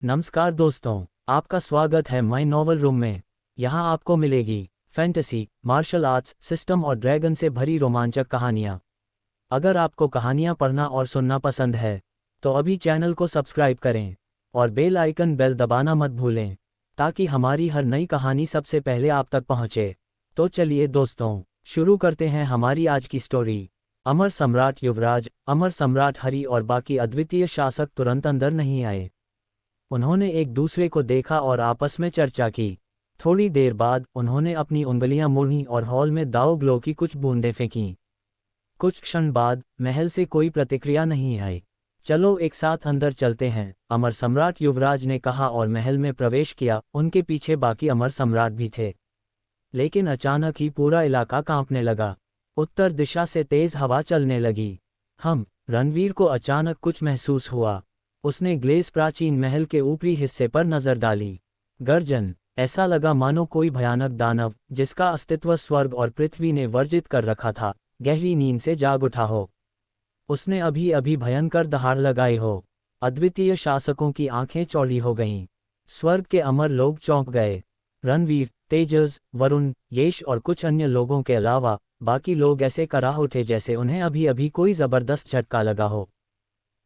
नमस्कार दोस्तों, आपका स्वागत है माय नॉवल रूम में। यहाँ आपको मिलेगी फैंटेसी, मार्शल आर्ट्स, सिस्टम और ड्रैगन से भरी रोमांचक कहानियाँ। अगर आपको कहानियाँ पढ़ना और सुनना पसंद है तो अभी चैनल को सब्सक्राइब करें और बेल दबाना मत भूलें ताकि हमारी हर नई कहानी सबसे पहले आप तक पहुँचे। तो चलिए दोस्तों, शुरू करते हैं हमारी आज की स्टोरी। अमर सम्राट युवराज, अमर सम्राट हरी और बाकी अद्वितीय शासक तुरंत अंदर नहीं आए। उन्होंने एक दूसरे को देखा और आपस में चर्चा की। थोड़ी देर बाद उन्होंने अपनी उंगलियां मोड़ी और हॉल में दाव ग्लो की कुछ बूंदें फेंकीं। कुछ क्षण बाद महल से कोई प्रतिक्रिया नहीं आई। चलो एक साथ अंदर चलते हैं, अमर सम्राट युवराज ने कहा और महल में प्रवेश किया। उनके पीछे बाकी अमर सम्राट भी थे। लेकिन अचानक ही पूरा इलाका कांपने लगा। उत्तर दिशा से तेज हवा चलने लगी। रणवीर को अचानक कुछ महसूस हुआ। उसने ग्लेस प्राचीन महल के ऊपरी हिस्से पर नजर डाली। गर्जन, ऐसा लगा मानो कोई भयानक दानव जिसका अस्तित्व स्वर्ग और पृथ्वी ने वर्जित कर रखा था, गहरी नींद से जाग उठा हो। उसने अभी अभी भयंकर दहाड़ लगाई हो। अद्वितीय शासकों की आंखें चौड़ी हो गईं। स्वर्ग के अमर लोग चौंक गए। रणवीर, तेजस, वरुण, यश और कुछ अन्य लोगों के अलावा बाकी लोग ऐसे कराह उठे जैसे उन्हें अभी अभी कोई जबरदस्त झटका लगा हो।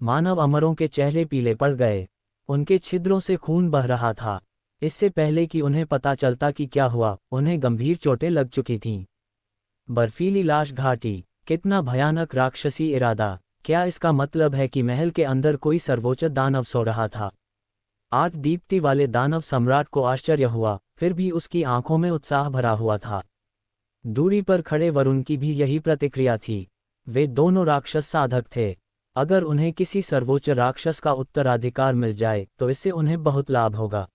मानव अमरों के चेहरे पीले पड़ गए। उनके छिद्रों से खून बह रहा था। इससे पहले कि उन्हें पता चलता कि क्या हुआ, उन्हें गंभीर चोटें लग चुकी थीं। बर्फीली लाश घाटी, कितना भयानक राक्षसी इरादा। क्या इसका मतलब है कि महल के अंदर कोई सर्वोच्च दानव सो रहा था? 8 दीप्ति वाले दानव सम्राट को आश्चर्य हुआ, फिर भी उसकी आंखों में उत्साह भरा हुआ था। दूरी पर खड़े वरुण की भी यही प्रतिक्रिया थी। वे दोनों राक्षस साधक थे। अगर उन्हें किसी सर्वोच्च राक्षस का उत्तराधिकार मिल जाए तो इससे उन्हें बहुत लाभ होगा।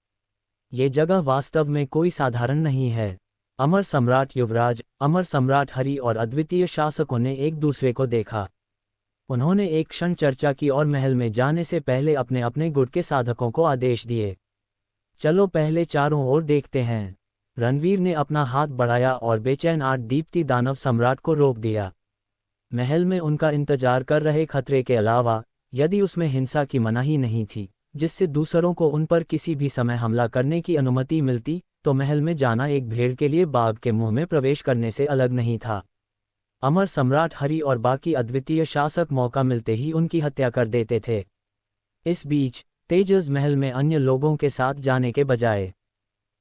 ये जगह वास्तव में कोई साधारण नहीं है। अमर सम्राट युवराज, अमर सम्राट हरी और अद्वितीय शासकों ने एक दूसरे को देखा। उन्होंने एक क्षण चर्चा की और महल में जाने से पहले अपने अपने गुट के साधकों को आदेश दिए। चलो पहले चारों ओर देखते हैं। रणवीर ने अपना हाथ बढ़ाया और बेचैन 8 दीप्ति दानव सम्राट को रोक दिया। महल में उनका इंतजार कर रहे खतरे के अलावा, यदि उसमें हिंसा की मनाही नहीं थी जिससे दूसरों को उन पर किसी भी समय हमला करने की अनुमति मिलती, तो महल में जाना एक भेड़ के लिए बाघ के मुंह में प्रवेश करने से अलग नहीं था। अमर सम्राट हरी और बाकी अद्वितीय शासक मौका मिलते ही उनकी हत्या कर देते थे। इस बीच तेजस महल में अन्य लोगों के साथ जाने के बजाय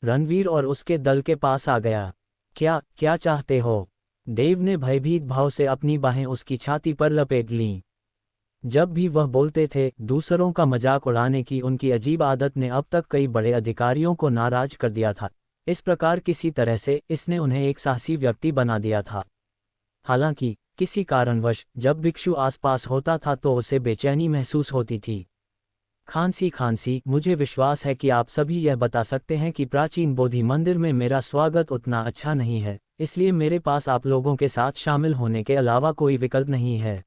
रणवीर और उसके दल के पास आ गया। क्या चाहते हो? देव ने भयभीत भाव से अपनी बाहें उसकी छाती पर लपेट लीं। जब भी वह बोलते थे, दूसरों का मजाक उड़ाने की उनकी अजीब आदत ने अब तक कई बड़े अधिकारियों को नाराज कर दिया था। इस प्रकार किसी तरह से इसने उन्हें एक साहसी व्यक्ति बना दिया था। हालांकि किसी कारणवश जब भिक्षु आसपास होता था तो उसे बेचैनी महसूस होती थी। खांसी, मुझे विश्वास है कि आप सभी यह बता सकते हैं कि प्राचीन बोधि मंदिर में मेरा स्वागत उतना अच्छा नहीं है, इसलिए मेरे पास आप लोगों के साथ शामिल होने के अलावा कोई विकल्प नहीं है।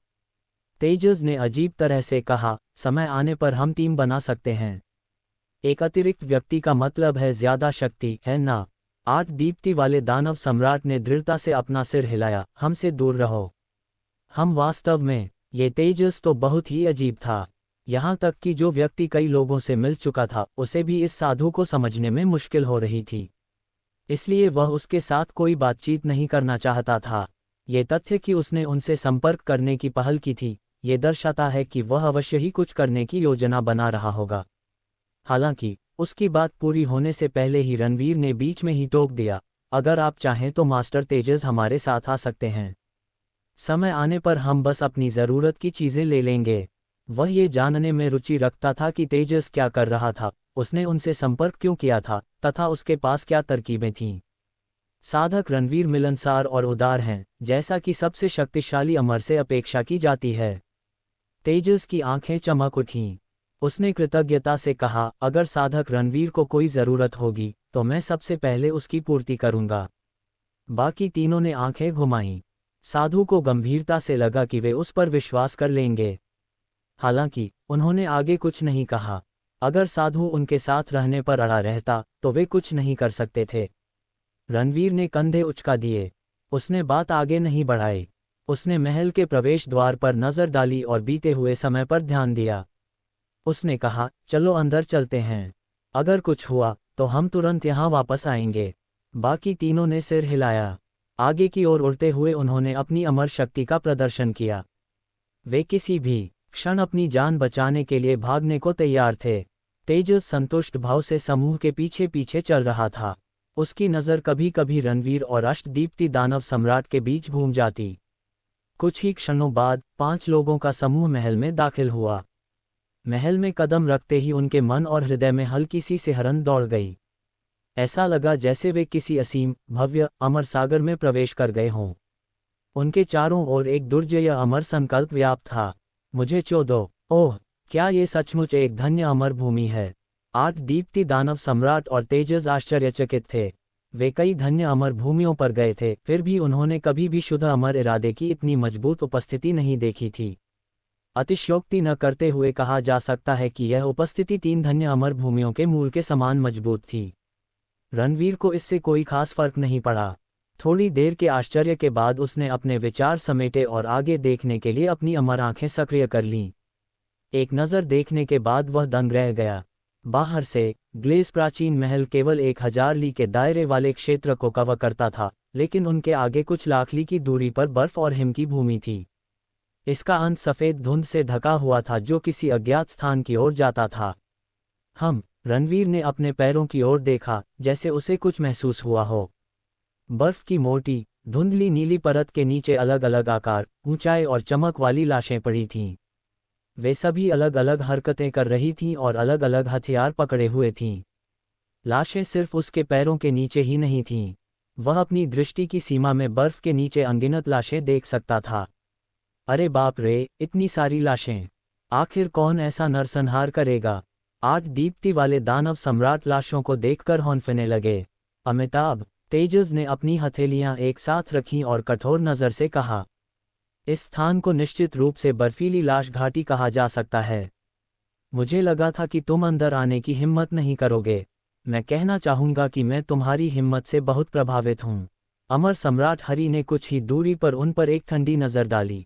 तेजस ने अजीब तरह से कहा, समय आने पर हम टीम बना सकते हैं। एक अतिरिक्त व्यक्ति का मतलब है ज्यादा शक्ति, है ना? 8 दीप्ति वाले दानव सम्राट ने दृढ़ता से अपना सिर हिलाया। हमसे दूर रहो। वास्तव में ये तेजस तो बहुत ही अजीब था। यहाँ तक कि जो व्यक्ति कई लोगों से मिल चुका था, उसे भी इस साधु को समझने में मुश्किल हो रही थी। इसलिए वह उसके साथ कोई बातचीत नहीं करना चाहता था। ये तथ्य कि उसने उनसे संपर्क करने की पहल की थी, ये दर्शाता है कि वह अवश्य ही कुछ करने की योजना बना रहा होगा। हालांकि उसकी बात पूरी होने से पहले ही रणवीर ने बीच में ही टोक दिया, अगर आप चाहें तो मास्टर तेजस हमारे साथ आ सकते हैं। समय आने पर हम बस अपनी ज़रूरत की चीज़ें ले लेंगे। वह ये जानने में रुचि रखता था कि तेजस क्या कर रहा था, उसने उनसे संपर्क क्यों किया था, तथा उसके पास क्या तरकीबें थीं। साधक रणवीर मिलनसार और उदार हैं, जैसा कि सबसे शक्तिशाली अमर से अपेक्षा की जाती है। तेजस की आंखें चमक उठीं। उसने कृतज्ञता से कहा, अगर साधक रणवीर को कोई ज़रूरत होगी तो मैं सबसे पहले उसकी पूर्ति करूंगा। बाकी तीनों ने आंखें घुमाईं। साधु को गंभीरता से लगा कि वे उस पर विश्वास कर लेंगे। हालांकि उन्होंने आगे कुछ नहीं कहा। अगर साधु उनके साथ रहने पर अड़ा रहता तो वे कुछ नहीं कर सकते थे। रणवीर ने कंधे उचका दिए। उसने बात आगे नहीं बढ़ाई। उसने महल के प्रवेश द्वार पर नजर डाली और बीते हुए समय पर ध्यान दिया। उसने कहा, चलो अंदर चलते हैं। अगर कुछ हुआ तो हम तुरंत यहाँ वापस आएंगे। बाकी तीनों ने सिर हिलाया। आगे की ओर उड़ते हुए उन्होंने अपनी अमर शक्ति का प्रदर्शन किया। वे किसी भी क्षण अपनी जान बचाने के लिए भागने को तैयार थे। तेजस संतुष्ट भाव से समूह के पीछे पीछे चल रहा था। उसकी नज़र कभी कभी रणवीर और अष्टदीप्ति दानव सम्राट के बीच घूम जाती। कुछ ही क्षणों बाद 5 लोगों का समूह महल में दाखिल हुआ। महल में कदम रखते ही उनके मन और हृदय में हल्की सी सिहरन दौड़ गई। ऐसा लगा जैसे वे किसी असीम, भव्य, अमर सागर में प्रवेश कर गए हों। उनके चारों ओर एक दुर्जय अमर संकल्प व्याप्त था। मुझे छू दो। ओह, क्या ये सचमुच एक धन्य अमर भूमि है। 8 दीप्ति दानव सम्राट और तेजस आश्चर्यचकित थे। वे कई धन्य अमर भूमियों पर गए थे, फिर भी उन्होंने कभी भी शुद्ध अमर इरादे की इतनी मजबूत उपस्थिति नहीं देखी थी। अतिशयोक्ति न करते हुए कहा जा सकता है कि यह उपस्थिति 3 धन्य अमर भूमियों के मूल के समान मजबूत थी। रणवीर को इससे कोई खास फर्क नहीं पड़ा। थोड़ी देर के आश्चर्य के बाद उसने अपने विचार समेटे और आगे देखने के लिए अपनी अमर आंखें सक्रिय कर लीं। एक नज़र देखने के बाद वह दंग रह गया। बाहर से ग्लेस प्राचीन महल केवल 1000 ली के दायरे वाले क्षेत्र को कवर करता था, लेकिन उनके आगे कुछ लाख ली की दूरी पर बर्फ और हिम की भूमि थी। इसका अंत सफ़ेद धुंध से ढका हुआ था जो किसी अज्ञात स्थान की ओर जाता था। रणवीर ने अपने पैरों की ओर देखा, जैसे उसे कुछ महसूस हुआ हो। बर्फ की मोटी, धुंधली नीली परत के नीचे अलग अलग आकार, ऊंचाई और चमक वाली लाशें पड़ी थीं। वे सभी अलग अलग हरकतें कर रही थीं और अलग अलग हथियार पकड़े हुए थीं। लाशें सिर्फ उसके पैरों के नीचे ही नहीं थीं। वह अपनी दृष्टि की सीमा में बर्फ के नीचे अनगिनत लाशें देख सकता था। अरे बाप रे, इतनी सारी लाशें! आखिर कौन ऐसा नरसंहार करेगा? 8 दीप्ति वाले दानव सम्राट लाशों को देखकर हौंफने लगे। अमिताभ, तेजस ने अपनी हथेलियां एक साथ रखीं और कठोर नज़र से कहा, इस स्थान को निश्चित रूप से बर्फीली लाश घाटी कहा जा सकता है। मुझे लगा था कि तुम अंदर आने की हिम्मत नहीं करोगे। मैं कहना चाहूँगा कि मैं तुम्हारी हिम्मत से बहुत प्रभावित हूँ। अमर सम्राट हरि ने कुछ ही दूरी पर उन पर एक ठंडी नज़र डाली।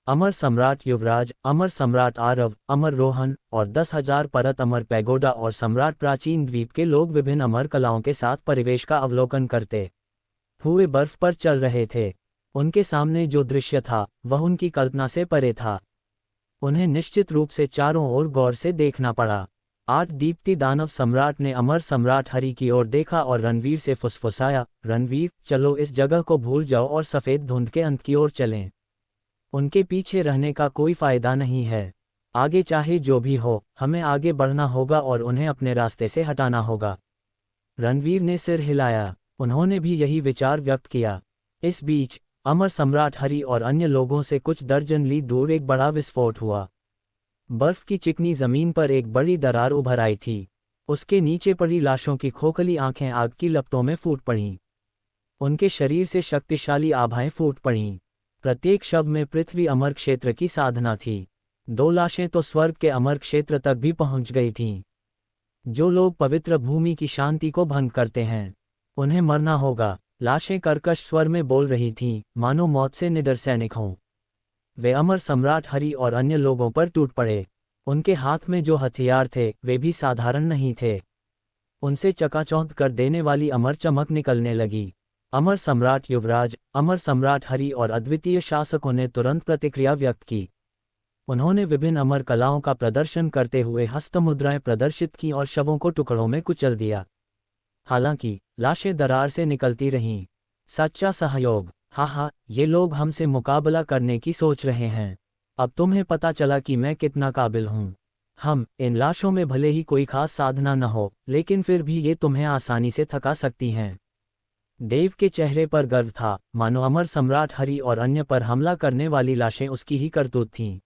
अमर सम्राट युवराज, अमर सम्राट आरव, अमर रोहन और 10,000 परत अमर पैगोडा और सम्राट प्राचीन द्वीप के लोग विभिन्न अमर कलाओं के साथ परिवेश का अवलोकन करते हुए बर्फ पर चल रहे थे। उनके सामने जो दृश्य था वह उनकी कल्पना से परे था। उन्हें निश्चित रूप से चारों ओर गौर से देखना पड़ा। 8 दीप्ति दानव सम्राट ने अमर सम्राट हरि की ओर देखा और रणवीर से फुसफुसाया, रणवीर, चलो इस जगह को भूल जाओ और सफ़ेद धुंध के अंत की ओर चलें। उनके पीछे रहने का कोई फायदा नहीं है। आगे चाहे जो भी हो, हमें आगे बढ़ना होगा और उन्हें अपने रास्ते से हटाना होगा। रणवीर ने सिर हिलाया। उन्होंने भी यही विचार व्यक्त किया। इस बीच अमर सम्राट हरि और अन्य लोगों से कुछ दर्जन ली दूर एक बड़ा विस्फोट हुआ। बर्फ की चिकनी जमीन पर एक बड़ी दरार उभर आई थी। उसके नीचे पड़ी लाशों की खोखली आंखें आग की लपटों में फूट पड़ीं। उनके शरीर से शक्तिशाली आभाएं फूट पड़ीं। प्रत्येक शव में पृथ्वी अमर क्षेत्र की साधना थी। 2 लाशें तो स्वर्ग के अमर क्षेत्र तक भी पहुंच गई थीं। जो लोग पवित्र भूमि की शांति को भंग करते हैं, उन्हें मरना होगा। लाशें कर्कश स्वर में बोल रही थीं, मानो मौत से निडर सैनिक हों। वे अमर सम्राट हरि और अन्य लोगों पर टूट पड़े। उनके हाथ में जो हथियार थे वे भी साधारण नहीं थे। उनसे चकाचौंध कर देने वाली अमर चमक निकलने लगी। अमर सम्राट युवराज, अमर सम्राट हरि और अद्वितीय शासकों ने तुरंत प्रतिक्रिया व्यक्त की। उन्होंने विभिन्न अमर कलाओं का प्रदर्शन करते हुए हस्तमुद्राएं प्रदर्शित की और शवों को टुकड़ों में कुचल दिया। हालांकि लाशें दरार से निकलती रहीं। सच्चा सहयोग। हाँ, ये लोग हमसे मुकाबला करने की सोच रहे हैं। अब तुम्हें पता चला कि मैं कितना काबिल हूँ। इन लाशों में भले ही कोई खास साधना न हो, लेकिन फिर भी ये तुम्हें आसानी से थका सकती हैं। देव के चेहरे पर गर्व था, मानो अमर सम्राट हरि और अन्य पर हमला करने वाली लाशें उसकी ही करतूत थीं।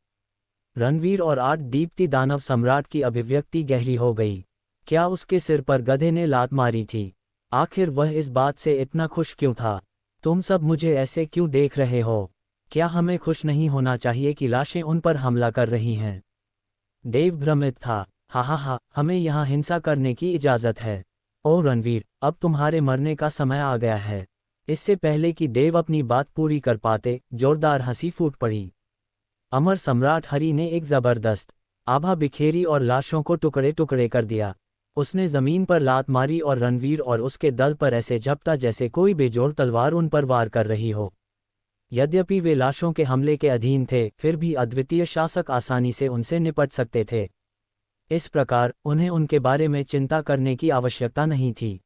रणवीर और 8 दीप्ति दानव सम्राट की अभिव्यक्ति गहरी हो गई। क्या उसके सिर पर गधे ने लात मारी थी? आखिर वह इस बात से इतना खुश क्यों था? तुम सब मुझे ऐसे क्यों देख रहे हो? क्या हमें खुश नहीं होना चाहिए कि लाशें उन पर हमला कर रही हैं? देव भ्रमित था। हा, हमें यहाँ हिंसा करने की इजाज़त है। ओ रणवीर, अब तुम्हारे मरने का समय आ गया है। इससे पहले कि देव अपनी बात पूरी कर पाते, जोरदार हंसी फूट पड़ी। अमर सम्राट हरि ने एक जबरदस्त आभा बिखेरी और लाशों को टुकड़े टुकड़े कर दिया। उसने जमीन पर लात मारी और रणवीर और उसके दल पर ऐसे झपटा जैसे कोई बेजोड़ तलवार उन पर वार कर रही हो। यद्यपि वे लाशों के हमले के अधीन थे, फिर भी अद्वितीय शासक आसानी से उनसे निपट सकते थे। इस प्रकार उन्हें उनके बारे में चिंता करने की आवश्यकता नहीं थी।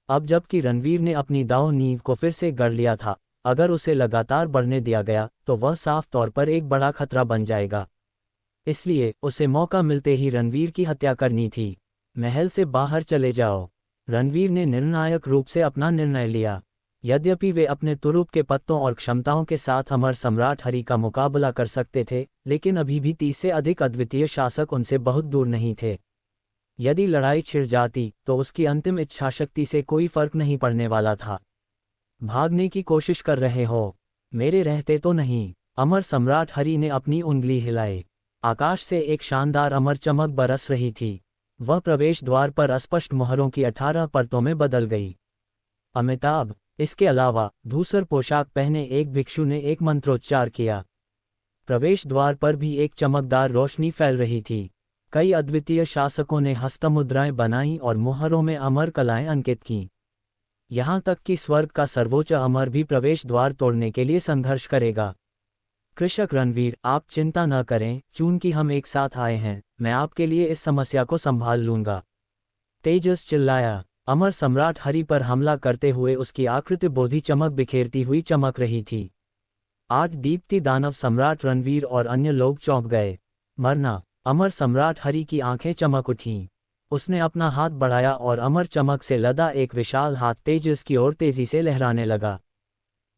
अब जबकि रणवीर ने अपनी दांव नींव को फिर से गढ़ लिया था, अगर उसे लगातार बढ़ने दिया गया तो वह साफ तौर पर एक बड़ा खतरा बन जाएगा। इसलिए उसे मौका मिलते ही रणवीर की हत्या करनी थी। महल से बाहर चले जाओ। रणवीर ने निर्णायक रूप से अपना निर्णय लिया। यद्यपि वे अपने तुरुप के पत्तों और क्षमताओं के साथ अमर सम्राट हरि का मुकाबला कर सकते थे, लेकिन अभी भी 30 से अधिक अद्वितीय शासक उनसे बहुत दूर नहीं थे। यदि लड़ाई छिड़ जाती तो उसकी अंतिम इच्छाशक्ति से कोई फर्क नहीं पड़ने वाला था। भागने की कोशिश कर रहे हो? मेरे रहते तो नहीं। अमर सम्राट हरि ने अपनी उंगली हिलाई। आकाश से एक शानदार अमर चमक बरस रही थी। वह प्रवेश द्वार पर अस्पष्ट मोहरों की 18 परतों में बदल गई। अमिताभ। इसके अलावा धूसर पोशाक पहने एक भिक्षु ने एक मंत्रोच्चार किया। प्रवेश द्वार पर भी एक चमकदार रोशनी फैल रही थी। कई अद्वितीय शासकों ने हस्तमुद्राएं बनाईं और मोहरों में अमर कलाएं अंकित कीं। यहाँ तक कि स्वर्ग का सर्वोच्च अमर भी प्रवेश द्वार तोड़ने के लिए संघर्ष करेगा। कृषक रणवीर, आप चिंता न करें, चूंकि हम एक साथ आए हैं, मैं आपके लिए इस समस्या को संभाल लूंगा। तेजस चिल्लाया। अमर सम्राट हरि पर हमला करते हुए उसकी आकृति बोधी चमक बिखेरती हुई चमक रही थी। 8 दीप्ति दानव सम्राट रणवीर और अन्य लोग चौंक गए। मरना। अमर सम्राट हरि की आंखें चमक उठीं। उसने अपना हाथ बढ़ाया और अमर चमक से लदा एक विशाल हाथ तेजस की ओर तेजी से लहराने लगा।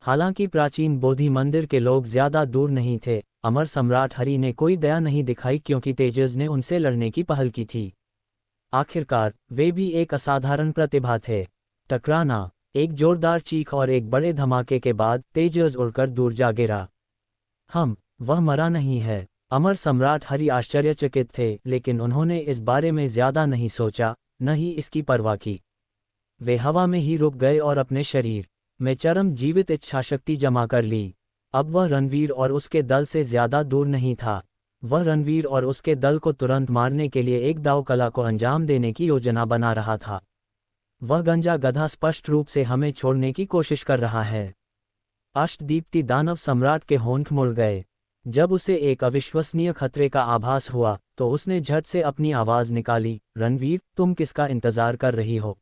हालांकि प्राचीन बोधि मंदिर के लोग ज्यादा दूर नहीं थे, अमर सम्राट हरि ने कोई दया नहीं दिखाई क्योंकि तेजस ने उनसे लड़ने की पहल की थी। आखिरकार वे भी एक असाधारण प्रतिभा थे। टकराना। एक जोरदार चीख और एक बड़े धमाके के बाद तेजस उड़कर दूर जा गिरा। वह मरा नहीं है। अमर सम्राट हरि आश्चर्यचकित थे, लेकिन उन्होंने इस बारे में ज्यादा नहीं सोचा, न ही इसकी परवाह की। वे हवा में ही रुक गए और अपने शरीर में चरम जीवित इच्छाशक्ति जमा कर ली। अब वह रणवीर और उसके दल से ज्यादा दूर नहीं था। वह रणवीर और उसके दल को तुरंत मारने के लिए एक दाव कला को अंजाम देने की योजना बना रहा था। वह गंजा गधा स्पष्ट रूप से हमें छोड़ने की कोशिश कर रहा है। अष्टदीप्ति दानव सम्राट के होंठ मुड़ गए। जब उसे एक अविश्वसनीय खतरे का आभास हुआ तो उसने झट से अपनी आवाज निकाली, रणवीर, तुम किसका इंतजार कर रही हो?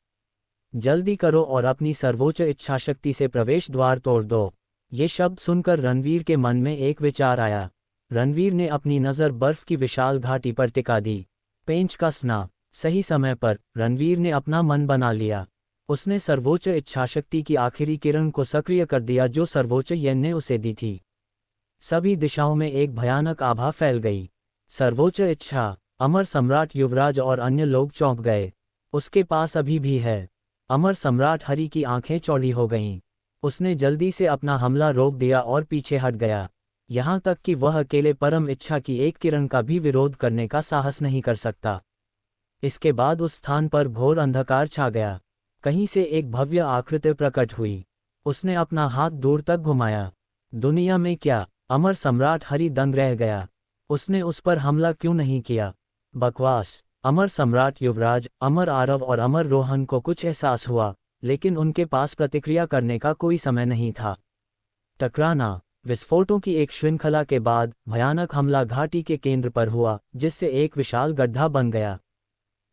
जल्दी करो और अपनी सर्वोच्च इच्छाशक्ति से प्रवेश द्वार तोड़ दो। ये शब्द सुनकर रणवीर के मन में एक विचार आया। रणवीर ने अपनी नज़र बर्फ की विशाल घाटी पर टिका दी। पेंच कसना। सही समय पर रणवीर ने अपना मन बना लिया। उसने सर्वोच्च इच्छाशक्ति की आखिरी किरण को सक्रिय कर दिया जो सर्वोच्च यज्ञ ने उसे दी थी। सभी दिशाओं में एक भयानक आभा फैल गई। सर्वोच्च इच्छा। अमर सम्राट युवराज और अन्य लोग चौंक गए। उसके पास अभी भी है। अमर सम्राट हरि की आंखें चौड़ी हो गईं। उसने जल्दी से अपना हमला रोक दिया और पीछे हट गया। यहाँ तक कि वह अकेले परम इच्छा की एक किरण का भी विरोध करने का साहस नहीं कर सकता। इसके बाद उस स्थान पर घोर अंधकार छा गया। कहीं से एक भव्य आकृति प्रकट हुई। उसने अपना हाथ दूर तक घुमाया। दुनिया में क्या? अमर सम्राट हरि दंग रह गया। उसने उस पर हमला क्यों नहीं किया? बकवास। अमर सम्राट युवराज, अमर आरव और अमर रोहन को कुछ एहसास हुआ, लेकिन उनके पास प्रतिक्रिया करने का कोई समय नहीं था। टकराना। विस्फोटों की एक श्रृंखला के बाद भयानक हमला घाटी के केंद्र पर हुआ, जिससे एक विशाल गड्ढा बन गया।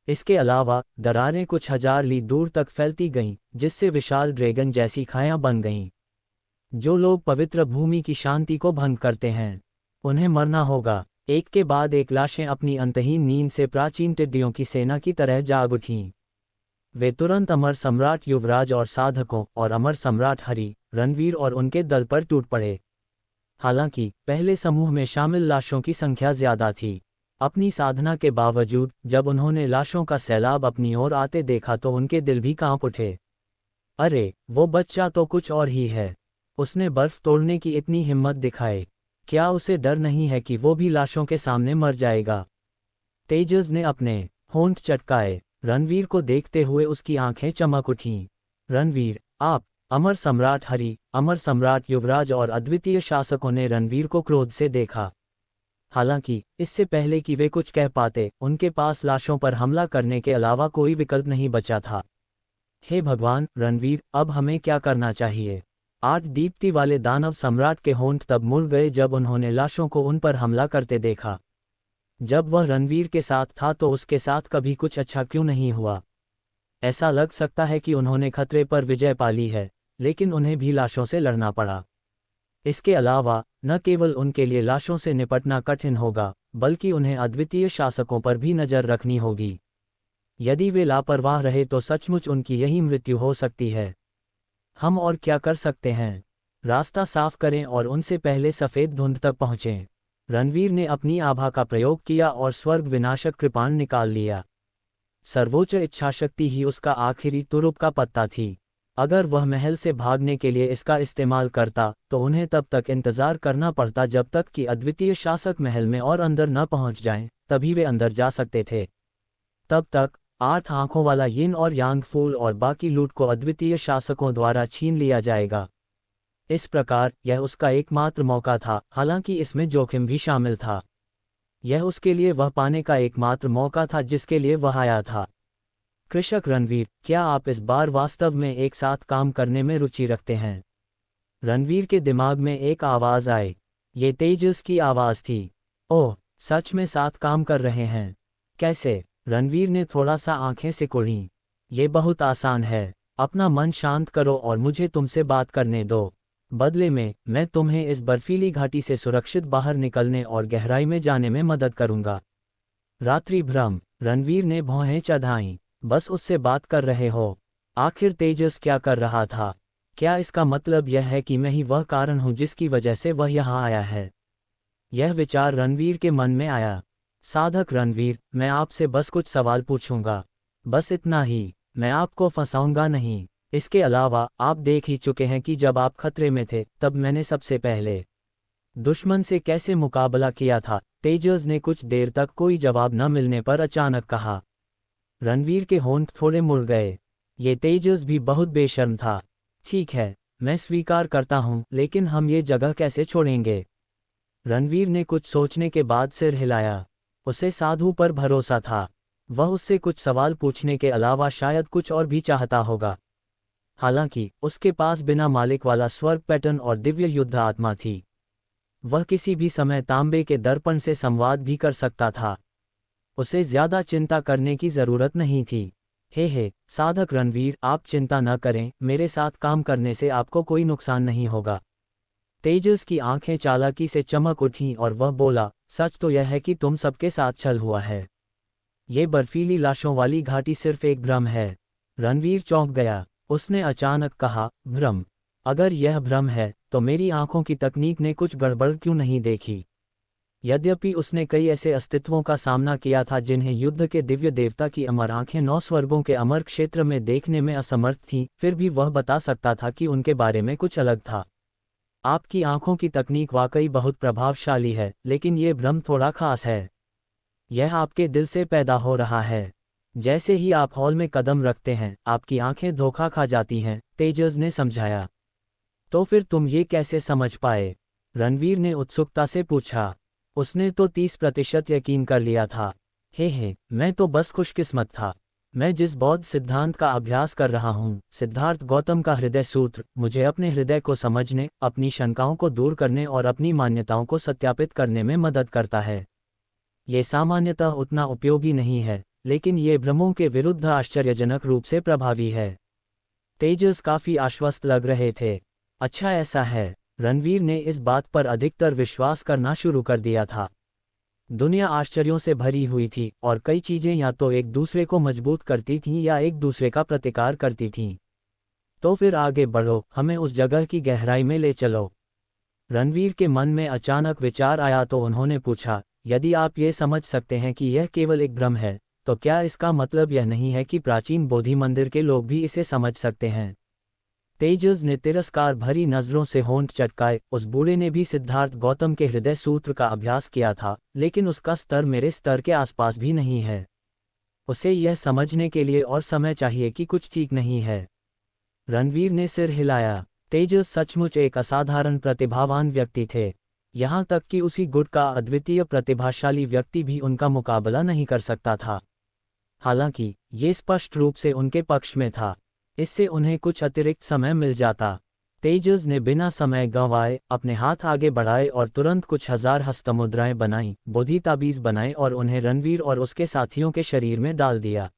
इसके अलावा दरारें कुछ हजार ली दूर तक फैलती गईं, जिससे विशाल ड्रैगन जैसी खायां बन गईं। जो लोग पवित्र भूमि की शांति को भंग करते हैं, उन्हें मरना होगा। एक के बाद एक लाशें अपनी अंतहीन नींद से प्राचीन टिड्डियों की सेना की तरह जाग उठीं। वे तुरंत अमर सम्राट युवराज और साधकों और अमर सम्राट हरि, रणवीर और उनके दल पर टूट पड़े। हालांकि पहले समूह में शामिल लाशों की संख्या ज्यादा थी। अपनी साधना के बावजूद जब उन्होंने लाशों का सैलाब अपनी ओर आते देखा तो उनके दिल भी कांप उठे। अरे, वो बच्चा तो कुछ और ही है। उसने बर्फ तोड़ने की इतनी हिम्मत दिखाए। क्या उसे डर नहीं है कि वो भी लाशों के सामने मर जाएगा? तेजस ने अपने होंठ चटकाए। रणवीर को देखते हुए उसकी आंखें चमक उठीं। रणवीर, आप? अमर सम्राट हरि, अमर सम्राट युवराज और अद्वितीय शासकों ने रणवीर को क्रोध से देखा। हालांकि इससे पहले कि वे कुछ कह पाते, उनके पास लाशों पर हमला करने के अलावा कोई विकल्प नहीं बचा था। हे भगवान, रणवीर, अब हमें क्या करना चाहिए? 8 दीप्ति वाले दानव सम्राट के होंठ तब मुड़ गए जब उन्होंने लाशों को उन पर हमला करते देखा। जब वह रणवीर के साथ था तो उसके साथ कभी कुछ अच्छा क्यों नहीं हुआ? ऐसा लग सकता है कि उन्होंने खतरे पर विजय पा ली है, लेकिन उन्हें भी लाशों से लड़ना पड़ा। इसके अलावा न केवल उनके लिए लाशों से निपटना कठिन होगा, बल्कि उन्हें अद्वितीय शासकों पर भी नज़र रखनी होगी। यदि वे लापरवाह रहे तो सचमुच उनकी यही मृत्यु हो सकती है। हम और क्या कर सकते हैं? रास्ता साफ करें और उनसे पहले सफ़ेद धुंध तक पहुँचें। रणवीर ने अपनी आभा का प्रयोग किया और स्वर्ग विनाशक कृपाण निकाल लिया। सर्वोच्च इच्छाशक्ति ही उसका आखिरी तुरुप का पत्ता थी। अगर वह महल से भागने के लिए इसका इस्तेमाल करता तो उन्हें तब तक इंतजार करना पड़ता जब तक कि अद्वितीय शासक महल में और अंदर न पहुंच जाएं, तभी वे अंदर जा सकते थे। तब तक 8 आंखों वाला यिन और यांग फूल और बाकी लूट को अद्वितीय शासकों द्वारा छीन लिया जाएगा। इस प्रकार यह उसका एकमात्र मौका था, हालांकि इसमें जोखिम भी शामिल था। यह उसके लिए वह पाने का एकमात्र मौका था जिसके लिए वह आया था। कृषक रणवीर, क्या आप इस बार वास्तव में एक साथ काम करने में रुचि रखते हैं? रणवीर के दिमाग में एक आवाज़ आई। ये तेजस की आवाज़ थी। ओह, सच में साथ काम कर रहे हैं? कैसे? रणवीर ने थोड़ा सा आंखें सिकुड़ीं। ये बहुत आसान है। अपना मन शांत करो और मुझे तुमसे बात करने दो। बदले में मैं तुम्हें इस बर्फीली घाटी से सुरक्षित बाहर निकलने और गहराई में जाने में मदद करूंगा। रात्रि भ्रम। रणवीर ने भौहें चढ़ाईं। बस उससे बात कर रहे हो? आखिर तेजस क्या कर रहा था? क्या इसका मतलब यह है कि मैं ही वह कारण हूं जिसकी वजह से वह यहाँ आया है? यह विचार रणवीर के मन में आया। साधक रणवीर, मैं आपसे बस कुछ सवाल पूछूंगा। बस इतना ही। मैं आपको फंसाऊंगा नहीं। इसके अलावा आप देख ही चुके हैं कि जब आप खतरे में थे तब मैंने सबसे पहले दुश्मन से कैसे मुकाबला किया था। तेजस ने कुछ देर तक कोई जवाब न मिलने पर अचानक कहा। रणवीर के होंठ थोड़े मुड़ गए। ये तेजस भी बहुत बेशर्म था। ठीक है, मैं स्वीकार करता हूँ, लेकिन हम ये जगह कैसे छोड़ेंगे? रणवीर ने कुछ सोचने के बाद सिर हिलाया। उसे साधु पर भरोसा था। वह उससे कुछ सवाल पूछने के अलावा शायद कुछ और भी चाहता होगा। हालांकि उसके पास बिना मालिक वाला स्वर्ग पैटर्न और दिव्य युद्ध आत्मा थी। वह किसी भी समय तांबे के दर्पण से संवाद भी कर सकता था। उसे ज्यादा चिंता करने की जरूरत नहीं थी। हे साधक रणवीर, आप चिंता न करें, मेरे साथ काम करने से आपको कोई नुकसान नहीं होगा। तेजस की आंखें चालाकी से चमक उठीं और वह बोला, सच तो यह है कि तुम सबके साथ छल हुआ है। ये बर्फीली लाशों वाली घाटी सिर्फ एक भ्रम है। रणवीर चौंक गया। उसने अचानक कहा, भ्रम? अगर यह भ्रम है तो मेरी आंखों की तकनीक ने कुछ गड़बड़ क्यों नहीं देखी? यद्यपि उसने कई ऐसे अस्तित्वों का सामना किया था जिन्हें युद्ध के दिव्य देवता की अमर आंखें 9 स्वर्गों के अमर क्षेत्र में देखने में असमर्थ थीं, फिर भी वह बता सकता था कि उनके बारे में कुछ अलग था। आपकी आंखों की तकनीक वाकई बहुत प्रभावशाली है, लेकिन ये भ्रम थोड़ा खास है। यह आपके दिल से पैदा हो रहा है। जैसे ही आप हॉल में कदम रखते हैं, आपकी आंखें धोखा खा जाती हैं, तेजस ने समझाया। तो फिर तुम ये कैसे समझ पाए? रणवीर ने उत्सुकता से पूछा। उसने तो 30% यकीन कर लिया था। हे, मैं तो बस खुशकिस्मत था। मैं जिस बौद्ध सिद्धांत का अभ्यास कर रहा हूँ, सिद्धार्थ गौतम का हृदय सूत्र, मुझे अपने हृदय को समझने, अपनी शंकाओं को दूर करने और अपनी मान्यताओं को सत्यापित करने में मदद करता है। ये सामान्यतः उतना उपयोगी नहीं है, लेकिन ये भ्रमों के विरुद्ध आश्चर्यजनक रूप से प्रभावी है। तेजस काफी आश्वस्त लग रहे थे। अच्छा ऐसा है। रणवीर ने इस बात पर अधिकतर विश्वास करना शुरू कर दिया था। दुनिया आश्चर्यों से भरी हुई थी और कई चीजें या तो एक दूसरे को मजबूत करती थीं या एक दूसरे का प्रतिकार करती थीं। तो फिर आगे बढ़ो, हमें उस जगह की गहराई में ले चलो। रणवीर के मन में अचानक विचार आया तो उन्होंने पूछा, यदि आप ये समझ सकते हैं कि यह केवल एक भ्रम है, तो क्या इसका मतलब यह नहीं है कि प्राचीन बोधि मंदिर के लोग भी इसे समझ सकते हैं? तेजस ने तिरस्कार भरी नजरों से होंठ चटकाए। उस बूढ़े ने भी सिद्धार्थ गौतम के हृदय सूत्र का अभ्यास किया था, लेकिन उसका स्तर मेरे स्तर के आसपास भी नहीं है। उसे यह समझने के लिए और समय चाहिए कि कुछ ठीक नहीं है। रणवीर ने सिर हिलाया। तेजस सचमुच एक असाधारण प्रतिभावान व्यक्ति थे। यहाँ तक कि उसी गुट का अद्वितीय प्रतिभाशाली व्यक्ति भी उनका मुकाबला नहीं कर सकता था। हालांकि ये स्पष्ट रूप से उनके पक्ष में था। इससे उन्हें कुछ अतिरिक्त समय मिल जाता। तेजस ने बिना समय गंवाए अपने हाथ आगे बढ़ाए और तुरंत कुछ हजार हस्तमुद्राएं बनाईं, बोधि ताबीज बनाए और उन्हें रणवीर और उसके साथियों के शरीर में डाल दिया।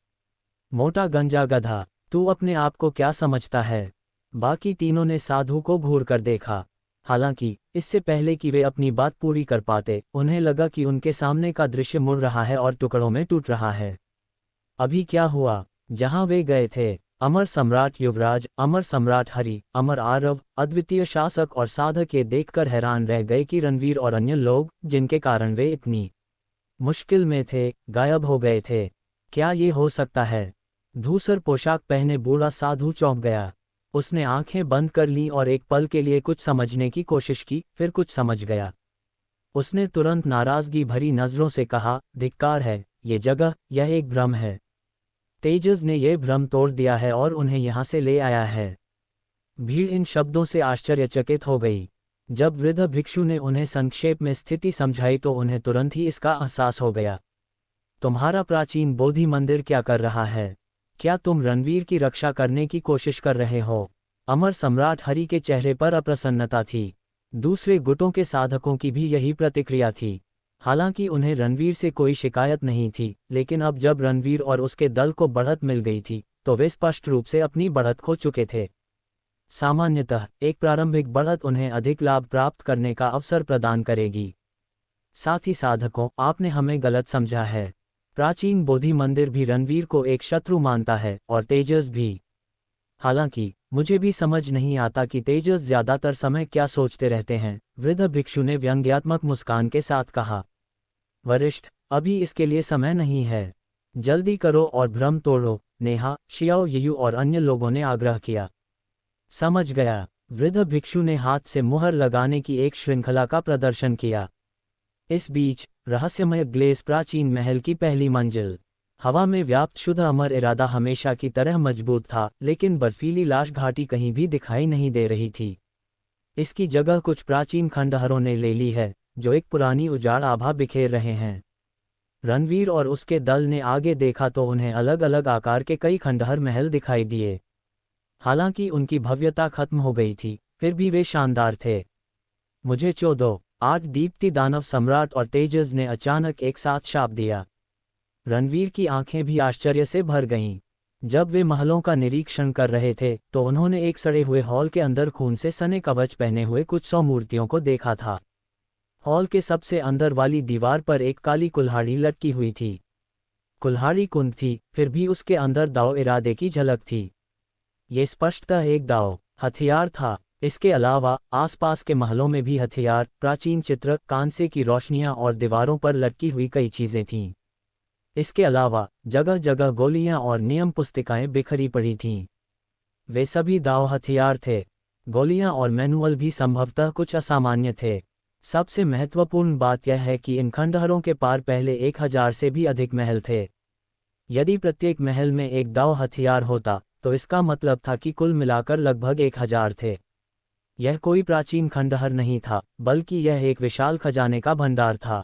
मोटा गंजा गधा, तू अपने आप को क्या समझता है? बाकी तीनों ने साधु को घूर कर देखा। हालांकि इससे पहले कि वे अपनी बात पूरी कर पाते, उन्हें लगा कि उनके सामने का दृश्य मुड़ रहा है और टुकड़ों में टूट रहा है। अभी क्या हुआ? जहां वे गए थे, अमर सम्राट युवराज, अमर सम्राट हरि, अमर आरव, अद्वितीय शासक और साधक ये देखकर हैरान रह गए कि रणवीर और अन्य लोग, जिनके कारण वे इतनी मुश्किल में थे, गायब हो गए थे। क्या ये हो सकता है? धूसर पोशाक पहने बूढ़ा साधु चौंक गया। उसने आंखें बंद कर लीं और एक पल के लिए कुछ समझने की कोशिश की, फिर कुछ समझ गया। उसने तुरंत नाराजगी भरी नजरों से कहा, धिक्कार है, ये जगह, यह एक भ्रम है। तेजस ने यह भ्रम तोड़ दिया है और उन्हें यहाँ से ले आया है। भीड़ इन शब्दों से आश्चर्यचकित हो गई। जब वृद्ध भिक्षु ने उन्हें संक्षेप में स्थिति समझाई तो उन्हें तुरंत ही इसका एहसास हो गया। तुम्हारा प्राचीन बोधि मंदिर क्या कर रहा है? क्या तुम रणवीर की रक्षा करने की कोशिश कर रहे हो? अमर सम्राट हरि के चेहरे पर अप्रसन्नता थी। दूसरे गुटों के साधकों की भी यही प्रतिक्रिया थी। हालांकि उन्हें रणवीर से कोई शिकायत नहीं थी, लेकिन अब जब रणवीर और उसके दल को बढ़त मिल गई थी, तो वे स्पष्ट रूप से अपनी बढ़त खो चुके थे। सामान्यतः एक प्रारंभिक बढ़त उन्हें अधिक लाभ प्राप्त करने का अवसर प्रदान करेगी। साथ ही साधकों, आपने हमें गलत समझा है। प्राचीन बोधि मंदिर भी रणवीर को एक शत्रु मानता है और तेजस भी। हालांकि मुझे भी समझ नहीं आता कि तेजस ज्यादातर समय क्या सोचते रहते हैं, वृद्ध भिक्षु ने व्यंग्यात्मक मुस्कान के साथ कहा। वरिष्ठ, अभी इसके लिए समय नहीं है। जल्दी करो और भ्रम तोड़ो, नेहा, शियाओ ययू और अन्य लोगों ने आग्रह किया। समझ गया। वृद्ध भिक्षु ने हाथ से मुहर लगाने की एक श्रृंखला का प्रदर्शन किया। इस बीच रहस्यमय ग्लेस प्राचीन महल की पहली मंजिल। हवा में व्याप्त शुद्ध अमर इरादा हमेशा की तरह मजबूत था, लेकिन बर्फीली लाश घाटी कहीं भी दिखाई नहीं दे रही थी। इसकी जगह कुछ प्राचीन खंडहरों ने ले ली है, जो एक पुरानी उजाड़ आभा बिखेर रहे हैं। रणवीर और उसके दल ने आगे देखा तो उन्हें अलग अलग आकार के कई खंडहर महल दिखाई दिए। हालांकि उनकी भव्यता खत्म हो गई थी, फिर भी वे शानदार थे। मुझे 14 दीप्ति दानव सम्राट और तेजस ने अचानक एक साथ शाप दिया। रणवीर की आंखें भी आश्चर्य से भर गईं। जब वे महलों का निरीक्षण कर रहे थे तो उन्होंने एक सड़े हुए हॉल के अंदर खून से सने कवच पहने हुए कुछ 100 मूर्तियों को देखा था। हॉल के सबसे अंदर वाली दीवार पर एक काली कुल्हाड़ी लटकी हुई थी। कुल्हाड़ी कुंद थी, फिर भी उसके अंदर दाव इरादे की झलक थी। ये स्पष्टतः एक दाव हथियार था। इसके अलावा आसपास के महलों में भी हथियार, प्राचीन चित्र, कांसे की रोशनियां और दीवारों पर लटकी हुई कई चीजें थीं। इसके अलावा जगह जगह गोलियां और नियम पुस्तिकाएं बिखरी पड़ी थीं। वे सभी दाव हथियार थे। गोलियां और मैनुअल भी संभवतः कुछ असामान्य थे। सबसे महत्वपूर्ण बात यह है कि इन खंडहरों के पार पहले 1000 से भी अधिक महल थे। यदि प्रत्येक महल में एक दाव हथियार होता तो इसका मतलब था कि कुल मिलाकर लगभग 1000 थे। यह कोई प्राचीन खंडहर नहीं था, बल्कि यह एक विशाल खजाने का भंडार था।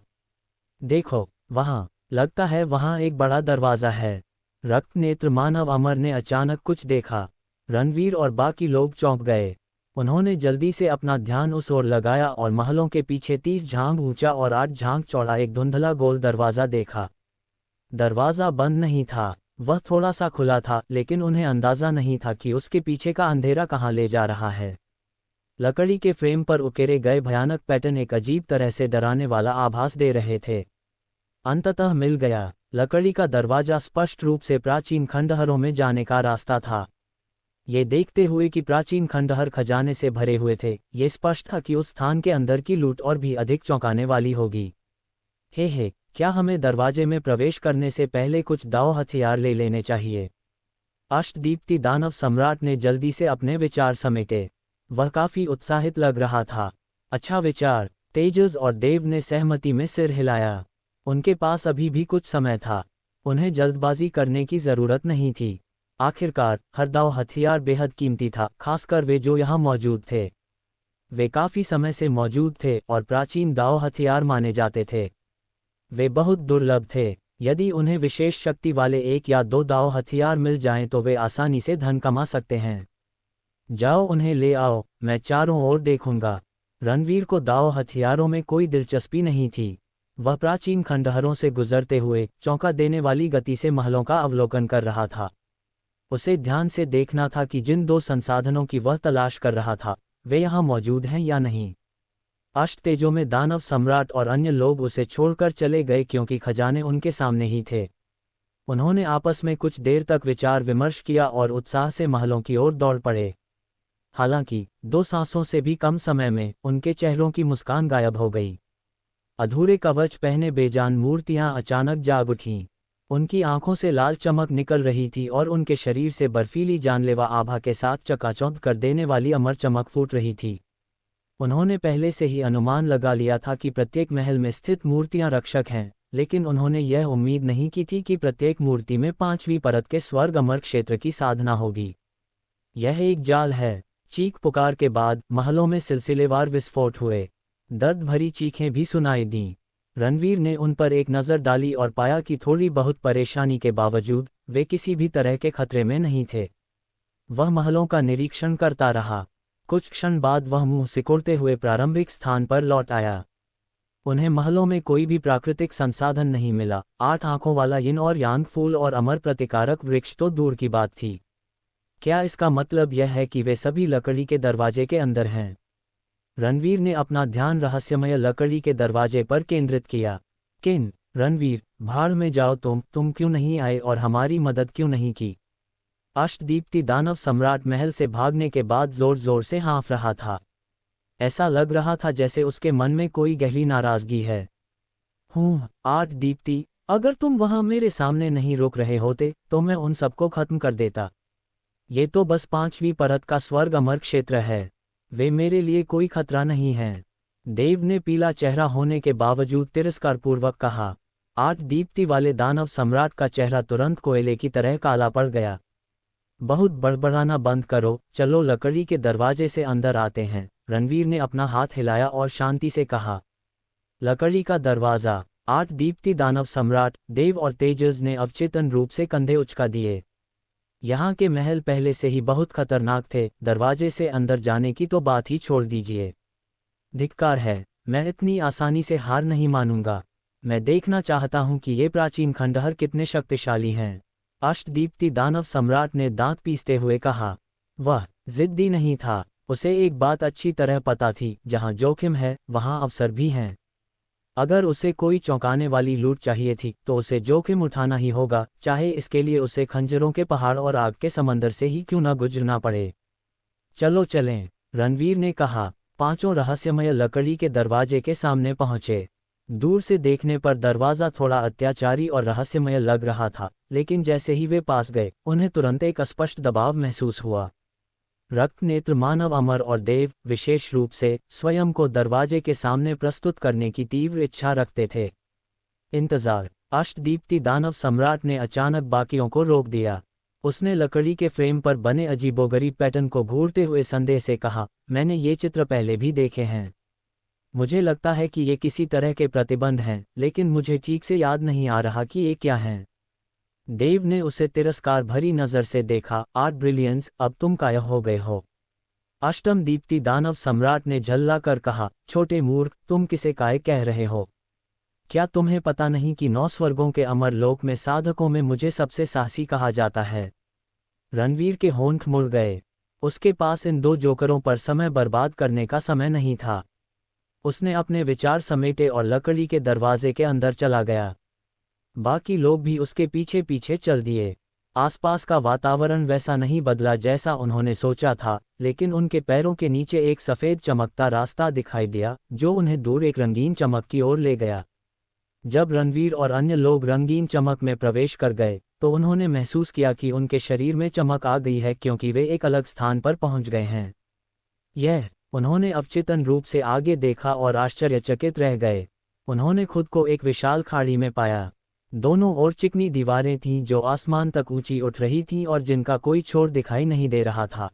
देखो वहां, लगता है वहां एक बड़ा दरवाजा है। रक्त नेत्र मानव अमर ने अचानक कुछ देखा। रणवीर और बाकी लोग चौंक गए। उन्होंने जल्दी से अपना ध्यान उस ओर लगाया और महलों के पीछे 30 झांग ऊंचा और 8 झांग चौड़ा एक धुंधला गोल दरवाजा देखा। दरवाजा बंद नहीं था, वह थोड़ा सा खुला था, लेकिन उन्हें अंदाजा नहीं था कि उसके पीछे का अंधेरा कहाँ ले जा रहा है। लकड़ी के फ्रेम पर उकेरे गए भयानक पैटर्न एक अजीब तरह से डराने वाला आभास दे रहे थे। अंततः मिल गया। लकड़ी का दरवाजा स्पष्ट रूप से प्राचीन खंडहरों में जाने का रास्ता था। ये देखते हुए कि प्राचीन खंडहर खजाने से भरे हुए थे, ये स्पष्ट था कि उस स्थान के अंदर की लूट और भी अधिक चौंकाने वाली होगी। हे, क्या हमें दरवाजे में प्रवेश करने से पहले कुछ दाव हथियार ले लेने चाहिए? अष्टदीप्ति दानव सम्राट ने जल्दी से अपने विचार समेटे। वह काफी उत्साहित लग रहा था। अच्छा विचार। तेजस और देव ने सहमति में सिर हिलाया। उनके पास अभी भी कुछ समय था। उन्हें जल्दबाजी करने की जरूरत नहीं थी। आखिरकार हर दाव हथियार बेहद कीमती था, खासकर वे जो यहाँ मौजूद थे। वे काफ़ी समय से मौजूद थे और प्राचीन दाव हथियार माने जाते थे। वे बहुत दुर्लभ थे। यदि उन्हें विशेष शक्ति वाले 1 या 2 दाव हथियार मिल जाएं तो वे आसानी से धन कमा सकते हैं। जाओ उन्हें ले आओ, मैं चारों ओर देखूंगा। रणवीर को दाव हथियारों में कोई दिलचस्पी नहीं थी। वह प्राचीन खंडहरों से गुजरते हुए चौंका देने वाली गति से महलों का अवलोकन कर रहा था। उसे ध्यान से देखना था कि जिन 2 संसाधनों की वह तलाश कर रहा था वे यहाँ मौजूद हैं या नहीं। अष्टतेजों में दानव सम्राट और अन्य लोग उसे छोड़कर चले गए क्योंकि खजाने उनके सामने ही थे। उन्होंने आपस में कुछ देर तक विचार विमर्श किया और उत्साह से महलों की ओर दौड़ पड़े। हालांकि 2 सांसों से भी कम समय में उनके चेहरों की मुस्कान गायब हो गई। अधूरे कवच पहने बेजान मूर्तियां अचानक जाग उठीं। उनकी आंखों से लाल चमक निकल रही थी और उनके शरीर से बर्फीली जानलेवा आभा के साथ चकाचौंध कर देने वाली अमर चमक फूट रही थी। उन्होंने पहले से ही अनुमान लगा लिया था कि प्रत्येक महल में स्थित मूर्तियां रक्षक हैं, लेकिन उन्होंने यह उम्मीद नहीं की थी कि प्रत्येक मूर्ति में 5वीं परत के स्वर्ग अमर क्षेत्र की साधना होगी। यह एक जाल है। चीख पुकार के बाद महलों में सिलसिलेवार विस्फोट हुए। दर्द भरी चीखें भी सुनाई दीं। रणवीर ने उन पर एक नज़र डाली और पाया कि थोड़ी बहुत परेशानी के बावजूद वे किसी भी तरह के खतरे में नहीं थे। वह महलों का निरीक्षण करता रहा। कुछ क्षण बाद वह मुंह सिकोड़ते हुए प्रारंभिक स्थान पर लौट आया। उन्हें महलों में कोई भी प्राकृतिक संसाधन नहीं मिला। 8 आंखों वाला यिन और यांग फूल और अमर प्रतिकारक वृक्ष तो दूर की बात थी। क्या इसका मतलब यह है कि वे सभी लकड़ी के दरवाजे के अंदर हैं? रणवीर ने अपना ध्यान रहस्यमय लकड़ी के दरवाजे पर केंद्रित किया। किन? रणवीर, भाड़ में जाओ तुम क्यों नहीं आए और हमारी मदद क्यों नहीं की? अष्टदीप्ति दानव सम्राट महल से भागने के बाद जोर जोर से हाँफ रहा था। ऐसा लग रहा था जैसे उसके मन में कोई गहरी नाराजगी है। आठ दीप्ति, अगर तुम वहां मेरे सामने नहीं रुक रहे होते तो मैं उन सबको खत्म कर देता। ये तो बस 5वीं परत का स्वर्ग अमर क्षेत्र है। वे मेरे लिए कोई खतरा नहीं हैं। देव ने पीला चेहरा होने के बावजूद तिरस्कारपूर्वक कहा। 8 दीप्ति वाले दानव सम्राट का चेहरा तुरंत कोयले की तरह काला पड़ गया। बहुत बड़बड़ाना बंद करो, चलो लकड़ी के दरवाजे से अंदर आते हैं। रणवीर ने अपना हाथ हिलाया और शांति से कहा। लकड़ी का दरवाज़ा। 8 दीप्ति दानव सम्राट, देव और तेजस ने अवचेतन रूप से कंधे उचका दिए। यहाँ के महल पहले से ही बहुत खतरनाक थे, दरवाजे से अंदर जाने की तो बात ही छोड़ दीजिए। धिक्कार है, मैं इतनी आसानी से हार नहीं मानूंगा। मैं देखना चाहता हूँ कि ये प्राचीन खंडहर कितने शक्तिशाली हैं। अष्टदीप्ति दानव सम्राट ने दांत पीसते हुए कहा। वह जिद्दी नहीं था। उसे एक बात अच्छी तरह पता थी, जहाँ जोखिम है वहाँ अवसर भी हैं। अगर उसे कोई चौंकाने वाली लूट चाहिए थी तो उसे जोखिम उठाना ही होगा, चाहे इसके लिए उसे खंजरों के पहाड़ और आग के समंदर से ही क्यों न गुजरना पड़े। चलो चलें, रणवीर ने कहा। 5 रहस्यमय लकड़ी के दरवाजे के सामने पहुंचे। दूर से देखने पर दरवाज़ा थोड़ा अत्याचारी और रहस्यमय लग रहा था, लेकिन जैसे ही वे पास गए उन्हें तुरंत एक स्पष्ट दबाव महसूस हुआ। रक्त नेत्र मानव अमर और देव विशेष रूप से स्वयं को दरवाजे के सामने प्रस्तुत करने की तीव्र इच्छा रखते थे। इंतजार। अष्टदीप्ति दानव सम्राट ने अचानक बाकियों को रोक दिया। उसने लकड़ी के फ्रेम पर बने अजीबोगरीब पैटर्न को घूरते हुए संदेह से कहा, मैंने ये चित्र पहले भी देखे हैं। मुझे लगता है कि ये किसी तरह के प्रतिबंध हैं, लेकिन मुझे ठीक से याद नहीं आ रहा कि ये क्या हैं। देव ने उसे तिरस्कार भरी नज़र से देखा। 8 ब्रिलियंस, अब तुम काया हो गए हो। अष्टम दीप्ति दानव सम्राट ने झल्ला कर कहा, छोटे मूर्ख, तुम किसे काय कह रहे हो? क्या तुम्हें पता नहीं कि 9 स्वर्गों के अमर लोक में साधकों में मुझे सबसे साहसी कहा जाता है? रणवीर के होंठ मुड़ गए। उसके पास इन 2 जोकरों पर समय बर्बाद करने का समय नहीं था। उसने अपने विचार समेटे और लकड़ी के दरवाजे के अंदर चला गया। बाकी लोग भी उसके पीछे पीछे चल दिए। आसपास का वातावरण वैसा नहीं बदला जैसा उन्होंने सोचा था, लेकिन उनके पैरों के नीचे एक सफ़ेद चमकता रास्ता दिखाई दिया जो उन्हें दूर एक रंगीन चमक की ओर ले गया। जब रणवीर और अन्य लोग रंगीन चमक में प्रवेश कर गए तो उन्होंने महसूस किया कि उनके शरीर में चमक आ गई है, क्योंकि वे एक अलग स्थान पर पहुंच गए हैं। उन्होंने अवचेतन रूप से आगे देखा और आश्चर्यचकित रह गए। उन्होंने खुद को एक विशाल खाड़ी में पाया। दोनों ओर चिकनी दीवारें थीं जो आसमान तक ऊंची उठ रही थीं और जिनका कोई छोर दिखाई नहीं दे रहा था।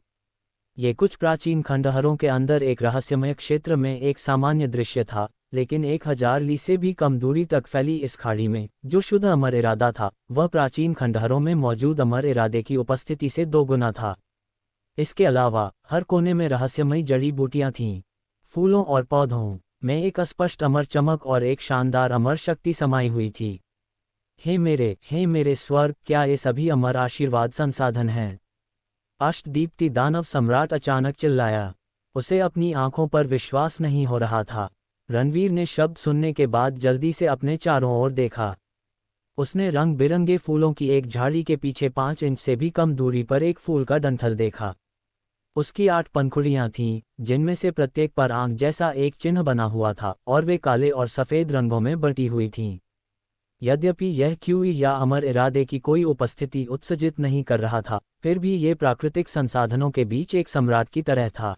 ये कुछ प्राचीन खंडहरों के अंदर एक रहस्यमय क्षेत्र में एक सामान्य दृश्य था, लेकिन 1000 ली से भी कम दूरी तक फैली इस खाड़ी में, जो शुद्ध अमर इरादा था, वह प्राचीन खंडहरों में मौजूद अमर इरादे की उपस्थिति से 2 गुना था। इसके अलावा हर कोने में रहस्यमयी जड़ी बूटियां थीं। फूलों और पौधों में एक अस्पष्ट अमर चमक और एक शानदार अमर शक्ति समाई हुई थी। हे मेरे स्वर्ग, क्या ये सभी अमर आशीर्वाद संसाधन हैं? अष्टदीप्ति दानव सम्राट अचानक चिल्लाया। उसे अपनी आंखों पर विश्वास नहीं हो रहा था। रणवीर ने शब्द सुनने के बाद जल्दी से अपने चारों ओर देखा। उसने रंग बिरंगे फूलों की एक झाड़ी के पीछे 5 इंच से भी कम दूरी पर एक फूल का डंठल देखा। उसकी 8 पंखुड़ियां थीं, जिनमें से प्रत्येक पर आंख जैसा एक चिन्ह बना हुआ था, और वे काले और सफ़ेद रंगों में बटी हुई थीं। यद्यपि यह क्यूई या अमर इरादे की कोई उपस्थिति उत्सर्जित नहीं कर रहा था, फिर भी ये प्राकृतिक संसाधनों के बीच एक सम्राट की तरह था।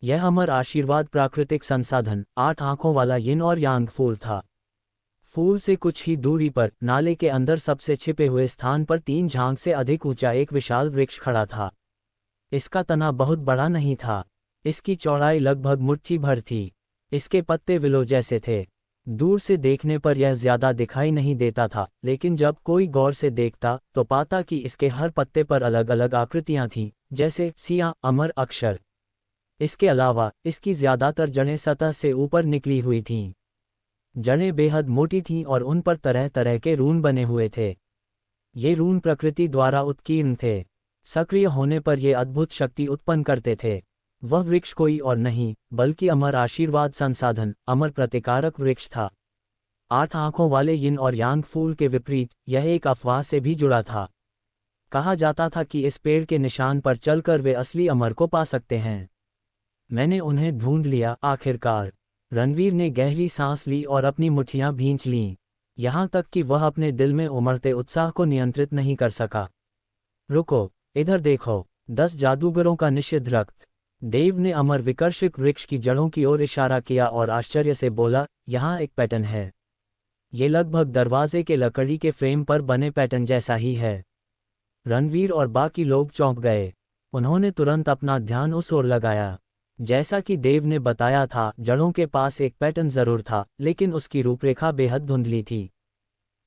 यह अमर आशीर्वाद प्राकृतिक संसाधन 8 आंखों वाला यिन और यांग फूल था। फूल से कुछ ही दूरी पर नाले के अंदर सबसे छिपे हुए स्थान पर 3 झांग से अधिक ऊंचा एक विशाल वृक्ष खड़ा था। इसका तना बहुत बड़ा नहीं था। इसकी चौड़ाई लगभग मुट्ठी भर थी। इसके पत्ते विलो जैसे थे। दूर से देखने पर यह ज्यादा दिखाई नहीं देता था, लेकिन जब कोई गौर से देखता तो पाता कि इसके हर पत्ते पर अलग अलग आकृतियां थीं, जैसे सिया अमर अक्षर। इसके अलावा इसकी ज्यादातर जड़ें सतह से ऊपर निकली हुई थीं। जड़ें बेहद मोटी थीं और उन पर तरह तरह के रून बने हुए थे। ये रून प्रकृति द्वारा उत्कीर्ण थे। सक्रिय होने पर ये अद्भुत शक्ति उत्पन्न करते थे। वह वृक्ष कोई और नहीं बल्कि अमर आशीर्वाद संसाधन अमर प्रतिकारक वृक्ष था। 8 आंखों वाले यिन और यांग फूल के विपरीत यह एक अफवाह से भी जुड़ा था। कहा जाता था कि इस पेड़ के निशान पर चलकर वे असली अमर को पा सकते हैं। मैंने उन्हें ढूंढ लिया आखिरकार। रणवीर ने गहरी सांस ली और अपनी मुट्ठियां भींच लीं, यहाँ तक कि वह अपने दिल में उमड़ते उत्साह को नियंत्रित नहीं कर सका। रुको, इधर देखो, 10 जादूगरों का निषिद्ध रक्त। देव ने अमर विकर्षक वृक्ष की जड़ों की ओर इशारा किया और आश्चर्य से बोला, यहाँ एक पैटर्न है। ये लगभग दरवाजे के लकड़ी के फ्रेम पर बने पैटर्न जैसा ही है। रणवीर और बाकी लोग चौंक गए। उन्होंने तुरंत अपना ध्यान उस ओर लगाया। जैसा कि देव ने बताया था, जड़ों के पास एक पैटर्न जरूर था, लेकिन उसकी रूपरेखा बेहद धुंधली थी।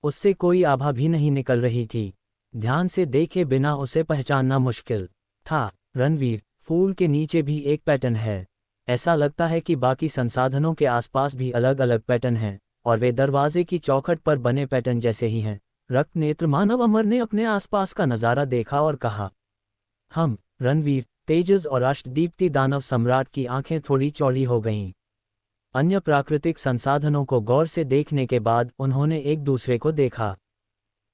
उससे कोई आभा भी नहीं निकल रही थी। ध्यान से देखे बिना उसे पहचानना मुश्किल था। रणवीर, फूल के नीचे भी एक पैटर्न है। ऐसा लगता है कि बाकी संसाधनों के आसपास भी अलग अलग पैटर्न हैं, और वे दरवाजे की चौखट पर बने पैटर्न जैसे ही हैं। रक्त नेत्र मानव अमर ने अपने आसपास का नज़ारा देखा और कहा। रणवीर, तेजस और अष्टदीप्ति दानव सम्राट की आंखें थोड़ी चौड़ी हो गईं। अन्य प्राकृतिक संसाधनों को गौर से देखने के बाद उन्होंने एक दूसरे को देखा।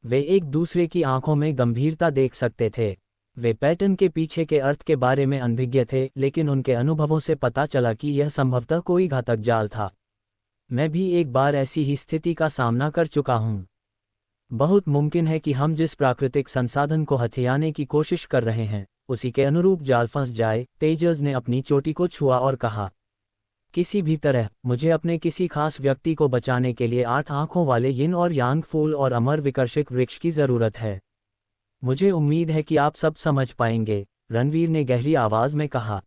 वे एक दूसरे की आंखों में गंभीरता देख सकते थे। वे पैटर्न के पीछे के अर्थ के बारे में अनभिज्ञ थे, लेकिन उनके अनुभवों से पता चला कि यह संभवतः कोई घातक जाल था। मैं भी एक बार ऐसी ही स्थिति का सामना कर चुका हूँ। बहुत मुमकिन है कि हम जिस प्राकृतिक संसाधन को हथियाने की कोशिश कर रहे हैं, उसी के अनुरूप जाल फंस जाए। तेजस ने अपनी चोटी को छुआ और कहा, किसी भी तरह मुझे अपने किसी खास व्यक्ति को बचाने के लिए 8 आंखों वाले यिन और यांग फूल और अमर विकर्षक वृक्ष की जरूरत है। मुझे उम्मीद है कि आप सब समझ पाएंगे, रणवीर ने गहरी आवाज में कहा।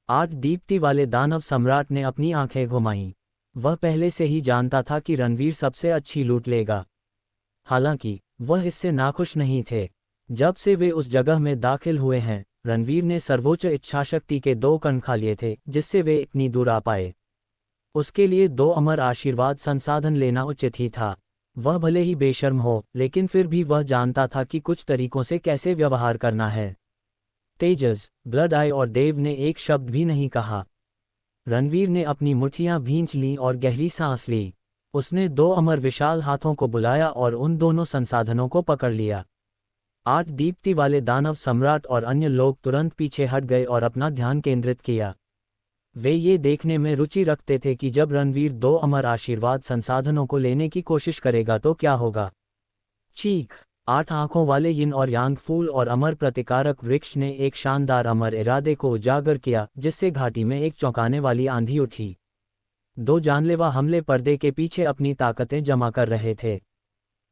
8 दीप्ति वाले दानव सम्राट ने अपनी आंखें घुमाईं। वह पहले से ही जानता था कि रणवीर सबसे अच्छी लूट लेगा। हालांकि वह इससे नाखुश नहीं थे। जब से वे उस जगह में दाखिल हुए हैं, रणवीर ने सर्वोच्च इच्छाशक्ति के 2 कण खा लिए थे, जिससे वे इतनी दूर आ पाए। उसके लिए 2 अमर आशीर्वाद संसाधन लेना उचित ही था। वह भले ही बेशर्म हो, लेकिन फिर भी वह जानता था कि कुछ तरीकों से कैसे व्यवहार करना है। तेजस, ब्लड आई और देव ने एक शब्द भी नहीं कहा। रणवीर ने अपनी मुट्ठियां भींच लीं और गहरी सांस ली। उसने 2 अमर विशाल हाथों को बुलाया और उन दोनों संसाधनों को पकड़ लिया। 8 दीप्ति वाले दानव सम्राट और अन्य लोग तुरंत पीछे हट गए और अपना ध्यान केंद्रित किया। वे ये देखने में रुचि रखते थे कि जब रणवीर 2 अमर आशीर्वाद संसाधनों को लेने की कोशिश करेगा तो क्या होगा। चीख। 8 आंखों वाले यिन और यांग फूल और अमर प्रतिकारक वृक्ष ने एक शानदार अमर इरादे को उजागर किया, जिससे घाटी में एक चौंकाने वाली आंधी उठी। 2 जानलेवा हमले पर्दे के पीछे अपनी ताकतें जमा कर रहे थे।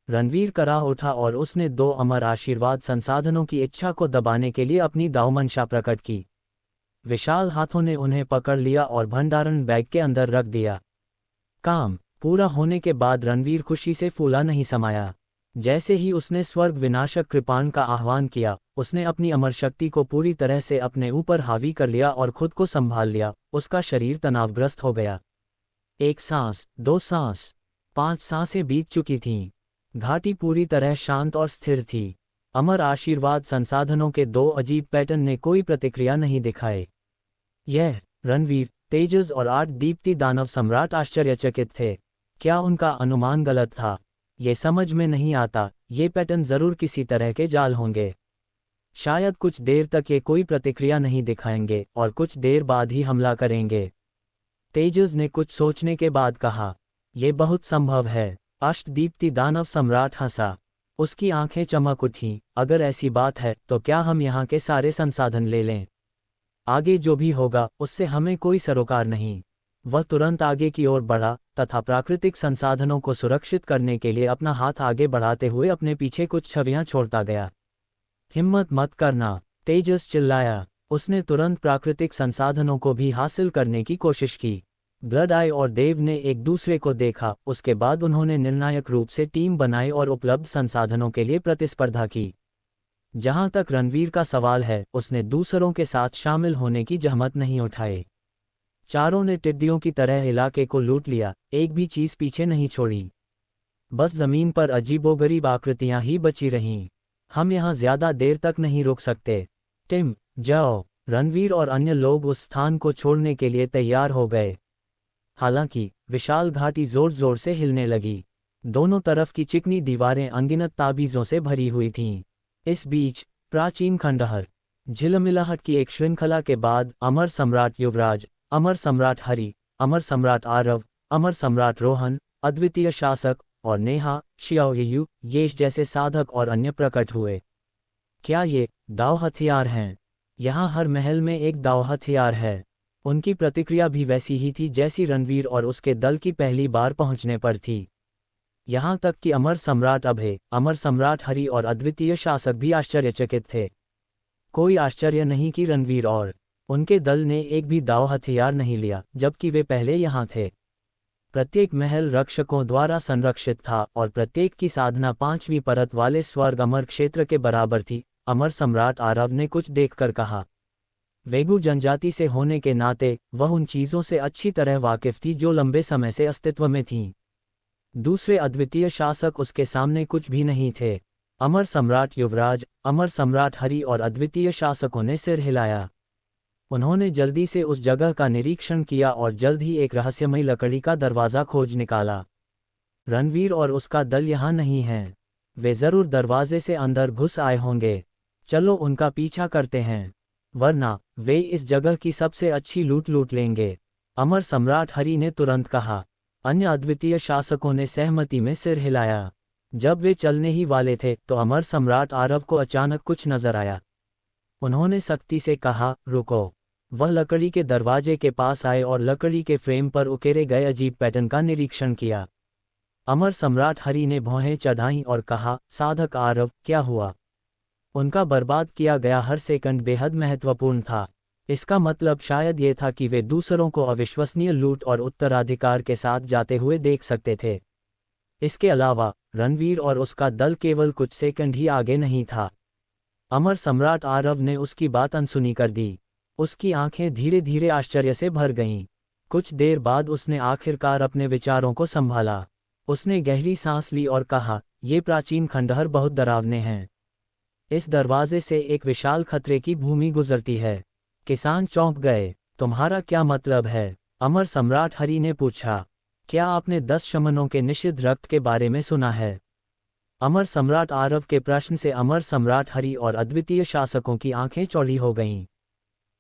रणवीर कराह उठा और उसने 2 अमर आशीर्वाद संसाधनों की इच्छा को दबाने के लिए अपनी दावमंशा प्रकट की। विशाल हाथों ने उन्हें पकड़ लिया और भंडारण बैग के अंदर रख दिया। काम पूरा होने के बाद रणवीर खुशी से फूला नहीं समाया। जैसे ही उसने स्वर्ग विनाशक कृपाण का आह्वान किया, उसने अपनी अमर शक्ति को पूरी तरह से अपने ऊपर हावी कर लिया और खुद को संभाल लिया। उसका शरीर तनावग्रस्त हो गया। 1 सांस, 2 सांस, 5 सांसें बीत चुकी थीं। घाटी पूरी तरह शांत और स्थिर थी। अमर आशीर्वाद संसाधनों के 2 अजीब पैटर्न ने कोई प्रतिक्रिया नहीं दिखाए। यह रणवीर, तेजस और 8 दीप्ति दानव सम्राट आश्चर्यचकित थे। क्या उनका अनुमान गलत था? ये समझ में नहीं आता। ये पैटर्न जरूर किसी तरह के जाल होंगे। शायद कुछ देर तक ये कोई प्रतिक्रिया नहीं दिखाएंगे और कुछ देर बाद ही हमला करेंगे। तेजस ने कुछ सोचने के बाद कहा, यह बहुत संभव है। अष्टदीप्ति दानव सम्राट हंसा। उसकी आंखें चमक उठीं। अगर ऐसी बात है तो क्या हम यहाँ के सारे संसाधन ले लें? आगे जो भी होगा उससे हमें कोई सरोकार नहीं। वह तुरंत आगे की ओर बढ़ा तथा प्राकृतिक संसाधनों को सुरक्षित करने के लिए अपना हाथ आगे बढ़ाते हुए अपने पीछे कुछ छवियां छोड़ता गया। हिम्मत मत करना, तेजस चिल्लाया। उसने तुरंत प्राकृतिक संसाधनों को भी हासिल करने की कोशिश की। ब्लड आई और देव ने एक दूसरे को देखा। उसके बाद उन्होंने निर्णायक रूप से टीम बनाई और उपलब्ध संसाधनों के लिए प्रतिस्पर्धा की। जहां तक रणवीर का सवाल है, उसने दूसरों के साथ शामिल होने की जहमत नहीं उठाई। चारों ने टिड्डियों की तरह इलाके को लूट लिया, एक भी चीज पीछे नहीं छोड़ी। बस जमीन पर अजीबोगरीब आकृतियां ही बची रहीं। हम यहाँ ज्यादा देर तक नहीं रुक सकते। टिम, जाओ। रणवीर और अन्य लोग उस स्थान को छोड़ने के लिए तैयार हो गए। हालांकि विशाल घाटी जोर जोर से हिलने लगी। दोनों तरफ की चिकनी दीवारें अनगिनत ताबीजों से भरी हुई थीं। इस बीच प्राचीन खंडहर झिलमिलाहट की एक श्रृंखला के बाद अमर सम्राट युवराज, अमर सम्राट हरि, अमर सम्राट आरव, अमर सम्राट रोहन, अद्वितीय शासक और नेहा, शियाओयू, येश जैसे साधक और अन्य प्रकट हुए। क्या ये दाव हथियार हैं? यहाँ हर महल में एक दाव हथियार है। उनकी प्रतिक्रिया भी वैसी ही थी जैसी रणवीर और उसके दल की पहली बार पहुंचने पर थी। यहाँ तक कि अमर सम्राट अभय, अमर सम्राट हरि और अद्वितीय शासक भी आश्चर्यचकित थे। कोई आश्चर्य नहीं कि रणवीर और उनके दल ने एक भी दाव हथियार नहीं लिया, जबकि वे पहले यहाँ थे। प्रत्येक महल रक्षकों द्वारा संरक्षित था और प्रत्येक की साधना 5वीं परत वाले स्वर्ग अमर क्षेत्र के बराबर थी। अमर सम्राट आरव ने कुछ देखकर कहा। वेगु जनजाति से होने के नाते वह उन चीजों से अच्छी तरह वाकिफ थी जो लंबे समय से अस्तित्व में थीं। दूसरे अद्वितीय शासक उसके सामने कुछ भी नहीं थे। अमर सम्राट युवराज, अमर सम्राट हरि और अद्वितीय शासकों ने सिर हिलाया। उन्होंने जल्दी से उस जगह का निरीक्षण किया और जल्द ही एक रहस्यमयी लकड़ी का दरवाज़ा खोज निकाला। रणवीर और उसका दल यहाँ नहीं हैं। वे जरूर दरवाजे से अंदर घुस आए होंगे। चलो उनका पीछा करते हैं, वरना वे इस जगह की सबसे अच्छी लूट लेंगे। अमर सम्राट हरि ने तुरंत कहा। अन्य अद्वितीय शासकों ने सहमति में सिर हिलाया। जब वे चलने ही वाले थे तो अमर सम्राट आरव को अचानक कुछ नजर आया। उन्होंने सख्ती से कहा, रुको। वह लकड़ी के दरवाजे के पास आए और लकड़ी के फ्रेम पर उकेरे गए अजीब पैटर्न का निरीक्षण किया। अमर सम्राट हरि ने भौहें चढ़ाईं और कहा, साधक आरव, क्या हुआ? उनका बर्बाद किया गया हर सेकंड बेहद महत्वपूर्ण था। इसका मतलब शायद ये था कि वे दूसरों को अविश्वसनीय लूट और उत्तराधिकार के साथ जाते हुए देख सकते थे। इसके अलावा रणवीर और उसका दल केवल कुछ सेकंड ही आगे नहीं था। अमर सम्राट आरव ने उसकी बात अनसुनी कर दी। उसकी आंखें धीरे धीरे आश्चर्य से भर गईं। कुछ देर बाद उसने आखिरकार अपने विचारों को संभाला। उसने गहरी सांस ली और कहा, ये प्राचीन खंडहर बहुत डरावने हैं। इस दरवाजे से एक विशाल खतरे की भूमि गुजरती है। किसान चौंक गए। तुम्हारा क्या मतलब है? अमर सम्राट हरि ने पूछा। क्या आपने 10 शमनों के निषिद्ध रक्त के बारे में सुना है? अमर सम्राट आरव के प्रश्न से अमर सम्राट हरि और अद्वितीय शासकों की आंखें चौड़ी हो गईं।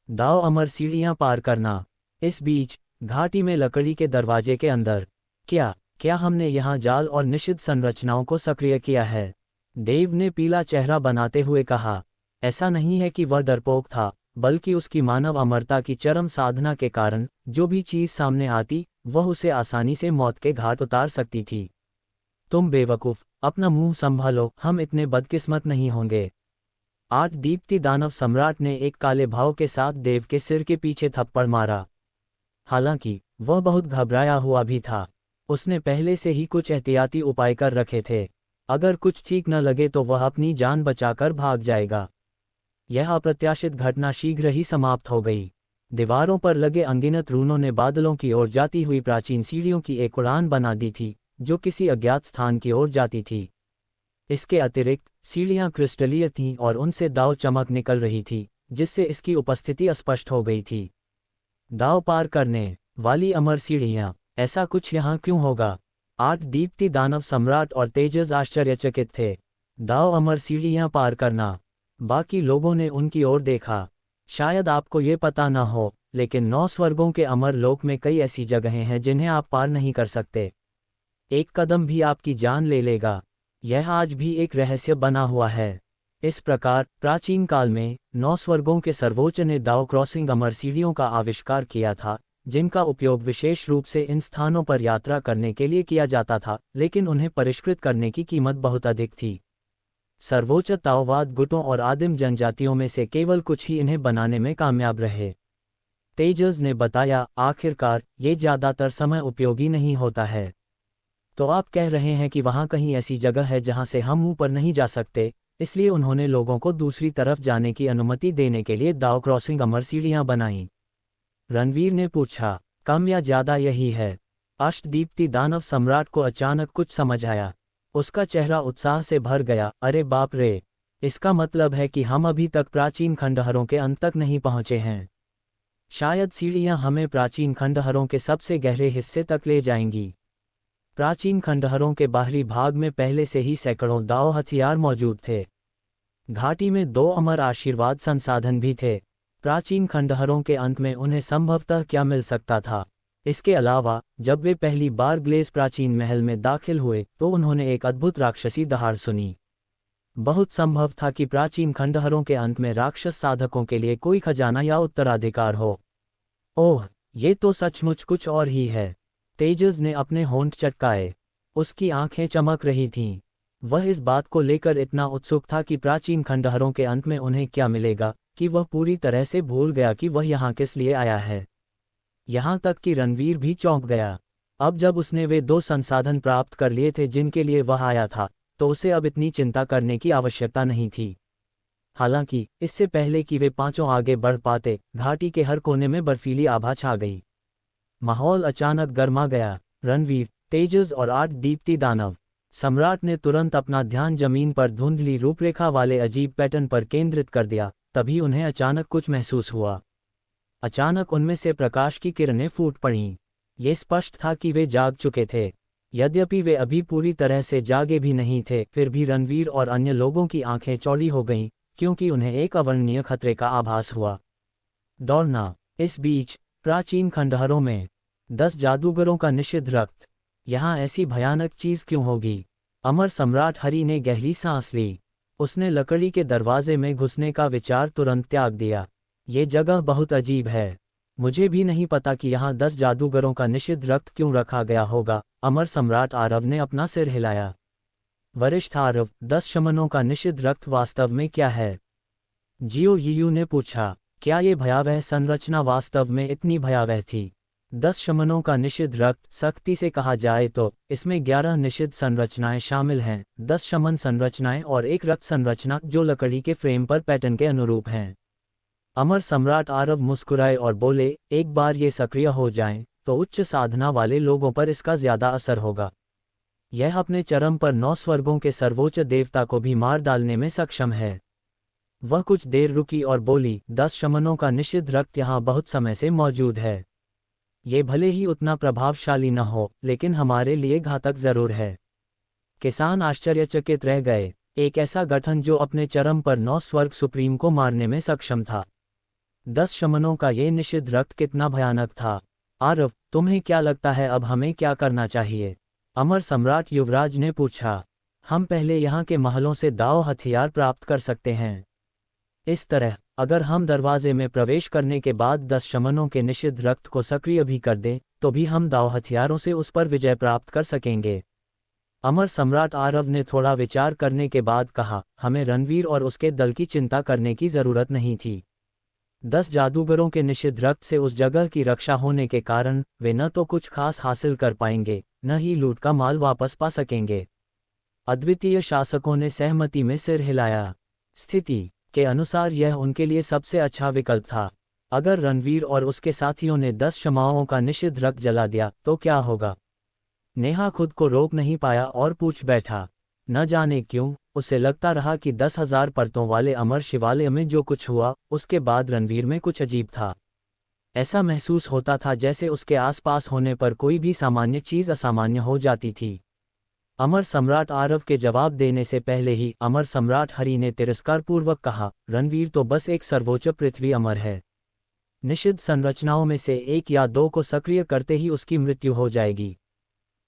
दाव अमर सीढ़ियां पार करना। इस बीच घाटी में लकड़ी के दरवाजे के अंदर क्या हमने यहाँ जाल और निषिद्ध संरचनाओं को सक्रिय किया है? देव ने पीला चेहरा बनाते हुए कहा। ऐसा नहीं है कि वह डरपोक था, बल्कि उसकी मानव अमरता की चरम साधना के कारण जो भी चीज सामने आती वह उसे आसानी से मौत के घाट उतार सकती थी। तुम बेवकूफ, अपना मुंह संभालो, हम इतने बदकिस्मत नहीं होंगे। 8 दीप्ति दानव सम्राट ने एक काले भाव के साथ देव के सिर के पीछे थप्पड़ मारा। हालांकि वह बहुत घबराया हुआ भी था। उसने पहले से ही कुछ एहतियाती उपाय कर रखे थे। अगर कुछ ठीक न लगे तो वह अपनी जान बचाकर भाग जाएगा। यह अप्रत्याशित घटना शीघ्र ही समाप्त हो गई। दीवारों पर लगे अनगिनत रूनों ने बादलों की ओर जाती हुई प्राचीन सीढ़ियों की एक उड़ान बना दी थी, जो किसी अज्ञात स्थान की ओर जाती थी। इसके अतिरिक्त सीढ़ियां क्रिस्टलीय थीं और उनसे दाव चमक निकल रही थी, जिससे इसकी उपस्थिति स्पष्ट हो गई थी। दाव पार करने वाली अमर सीढ़ियां, ऐसा कुछ यहाँ क्यों होगा? 8 दीप्ति दानव सम्राट और तेजस आश्चर्यचकित थे। दाव अमर सीढ़ियां पार करना। बाकी लोगों ने उनकी ओर देखा। शायद आपको ये पता न हो, लेकिन 9 स्वर्गों के अमर लोक में कई ऐसी जगहें हैं जिन्हें आप पार नहीं कर सकते। एक कदम भी आपकी जान ले लेगा। यह आज भी एक रहस्य बना हुआ है। इस प्रकार प्राचीन काल में 9 स्वर्गों के सर्वोच्च ने दाव क्रॉसिंग अमर सीढ़ियों का आविष्कार किया था, जिनका उपयोग विशेष रूप से इन स्थानों पर यात्रा करने के लिए किया जाता था, लेकिन उन्हें परिष्कृत करने की कीमत बहुत अधिक थी। सर्वोच्च ताओवाद गुटों और आदिम जनजातियों में से केवल कुछ ही इन्हें बनाने में कामयाब रहे। तेजस ने बताया, आखिरकार ये ज़्यादातर समय उपयोगी नहीं होता है। तो आप कह रहे हैं कि वहाँ कहीं ऐसी जगह है जहाँ से हम ऊपर नहीं जा सकते, इसलिए उन्होंने लोगों को दूसरी तरफ जाने की अनुमति देने के लिए दाव क्रॉसिंग अमर सीढ़ियाँ बनाईं। रणवीर ने पूछा, कम या ज़्यादा यही है? अष्टदीप्ति दानव सम्राट को अचानक कुछ समझ आया। उसका चेहरा उत्साह से भर गया। अरे बाप रे! इसका मतलब है कि हम अभी तक प्राचीन खंडहरों के अंत तक नहीं पहुँचे हैं। शायद सीढ़ियाँ हमें प्राचीन खंडहरों के सबसे गहरे हिस्से तक ले जाएंगी। प्राचीन खंडहरों के बाहरी भाग में पहले से ही सैकड़ों दाव हथियार मौजूद थे। घाटी में 2 अमर आशीर्वाद संसाधन भी थे। प्राचीन खंडहरों के अंत में उन्हें संभवतः क्या मिल सकता था? इसके अलावा जब वे पहली बार ग्लेस प्राचीन महल में दाखिल हुए तो उन्होंने एक अद्भुत राक्षसी दहाड़ सुनी। बहुत संभव था कि प्राचीन खंडहरों के अंत में राक्षस साधकों के लिए कोई खजाना या उत्तराधिकार हो। ओह, ये तो सचमुच कुछ और ही है। तेजस ने अपने होंठ चटकाए। उसकी आंखें चमक रही थीं। वह इस बात को लेकर इतना उत्सुक था कि प्राचीन खंडहरों के अंत में उन्हें क्या मिलेगा, कि वह पूरी तरह से भूल गया कि वह यहाँ किस लिए आया है। यहाँ तक कि रणवीर भी चौंक गया। अब जब उसने वे 2 संसाधन प्राप्त कर लिए थे जिनके लिए वह आया था, तो उसे अब इतनी चिंता करने की आवश्यकता नहीं थी। हालांकि इससे पहले कि वे पांचों आगे बढ़ पाते, घाटी के हर कोने में बर्फीली आभा छा गई। माहौल अचानक गर्मा गया। रणवीर, तेजस और 8 दीप्ति दानव सम्राट ने तुरंत अपना ध्यान जमीन पर धुंधली रूपरेखा वाले अजीब पैटर्न पर केंद्रित कर दिया। तभी उन्हें अचानक कुछ महसूस हुआ। अचानक उनमें से प्रकाश की किरणें फूट पड़ीं। ये स्पष्ट था कि वे जाग चुके थे। यद्यपि वे अभी पूरी तरह से जागे भी नहीं थे, फिर भी रणवीर और अन्य लोगों की आंखें चौड़ी हो गईं, क्योंकि उन्हें एक अवर्णनीय खतरे का आभास हुआ। दौड़ना। इस बीच प्राचीन खंडहरों में 10 जादूगरों का निषिद्ध रक्त। यहाँ ऐसी भयानक चीज़ क्यों होगी? अमर सम्राट हरि ने गहरी सांस ली। उसने लकड़ी के दरवाजे में घुसने का विचार तुरंत त्याग दिया। ये जगह बहुत अजीब है। मुझे भी नहीं पता कि यहाँ 10 जादूगरों का निषिद्ध रक्त क्यों रखा गया होगा। अमर सम्राट आरव ने अपना सिर हिलाया। वरिष्ठ आरव, 10 शमनों का निषिद्ध रक्त वास्तव में क्या है? जियो यीयू ने पूछा। क्या ये भयावह संरचना वास्तव में इतनी भयावह थी? 10 शमनों का निषिद्ध रक्त, सख्ती से कहा जाए तो इसमें 11 निषिद्ध संरचनाएं शामिल हैं। 10 शमन संरचनाएं और एक रक्त संरचना जो लकड़ी के फ्रेम पर पैटर्न के अनुरूप हैं। अमर सम्राट आरव मुस्कुराए और बोले, एक बार ये सक्रिय हो जाएं, तो उच्च साधना वाले लोगों पर इसका ज्यादा असर होगा। यह अपने चरम पर 9 स्वर्गों के सर्वोच्च देवता को भी मार डालने में सक्षम है। वह कुछ देर रुकी और बोली, 10 शमनों का निषिद्ध रक्त यहाँ बहुत समय से मौजूद है। ये भले ही उतना प्रभावशाली न हो, लेकिन हमारे लिए घातक जरूर है। किसान आश्चर्यचकित रह गए। एक ऐसा गठन जो अपने चरम पर 9 स्वर्ग सुप्रीम को मारने में सक्षम था। 10 शमनों का ये निषिद्ध रक्त कितना भयानक था। आरव, तुम्हें क्या लगता है अब हमें क्या करना चाहिए? अमर सम्राट युवराज ने पूछा। हम पहले यहाँ के महलों से दाव हथियार प्राप्त कर सकते हैं। इस तरह अगर हम दरवाजे में प्रवेश करने के बाद 10 शमनों के निषिद्ध रक्त को सक्रिय भी कर दें, तो भी हम दाव हथियारों से उस पर विजय प्राप्त कर सकेंगे। अमर सम्राट आरव ने थोड़ा विचार करने के बाद कहा, हमें रणवीर और उसके दल की चिंता करने की जरूरत नहीं थी। 10 जादूगरों के निषिद्ध रक्त से उस जगह की रक्षा होने के कारण वे न तो कुछ खास हासिल कर पाएंगे, न ही लूट का माल वापस पा सकेंगे। अद्वितीय शासकों ने सहमति में सिर हिलाया। स्थिति के अनुसार यह उनके लिए सबसे अच्छा विकल्प था। अगर रणवीर और उसके साथियों ने 10 क्षमाओं का निषिद्ध रक्त जला दिया तो क्या होगा? नेहा खुद को रोक नहीं पाया और पूछ बैठा। न जाने क्यों उसे लगता रहा कि 10,000 परतों वाले अमर शिवालय में जो कुछ हुआ उसके बाद रणवीर में कुछ अजीब था। ऐसा महसूस होता था जैसे उसके आसपास होने पर कोई भी सामान्य चीज असामान्य हो जाती थी। अमर सम्राट आरव के जवाब देने से पहले ही अमर सम्राट हरि ने तिरस्कारपूर्वक कहा, रणवीर तो बस एक सर्वोच्च पृथ्वी अमर है। निषिद्ध संरचनाओं में से 1 या 2 को सक्रिय करते ही उसकी मृत्यु हो जाएगी।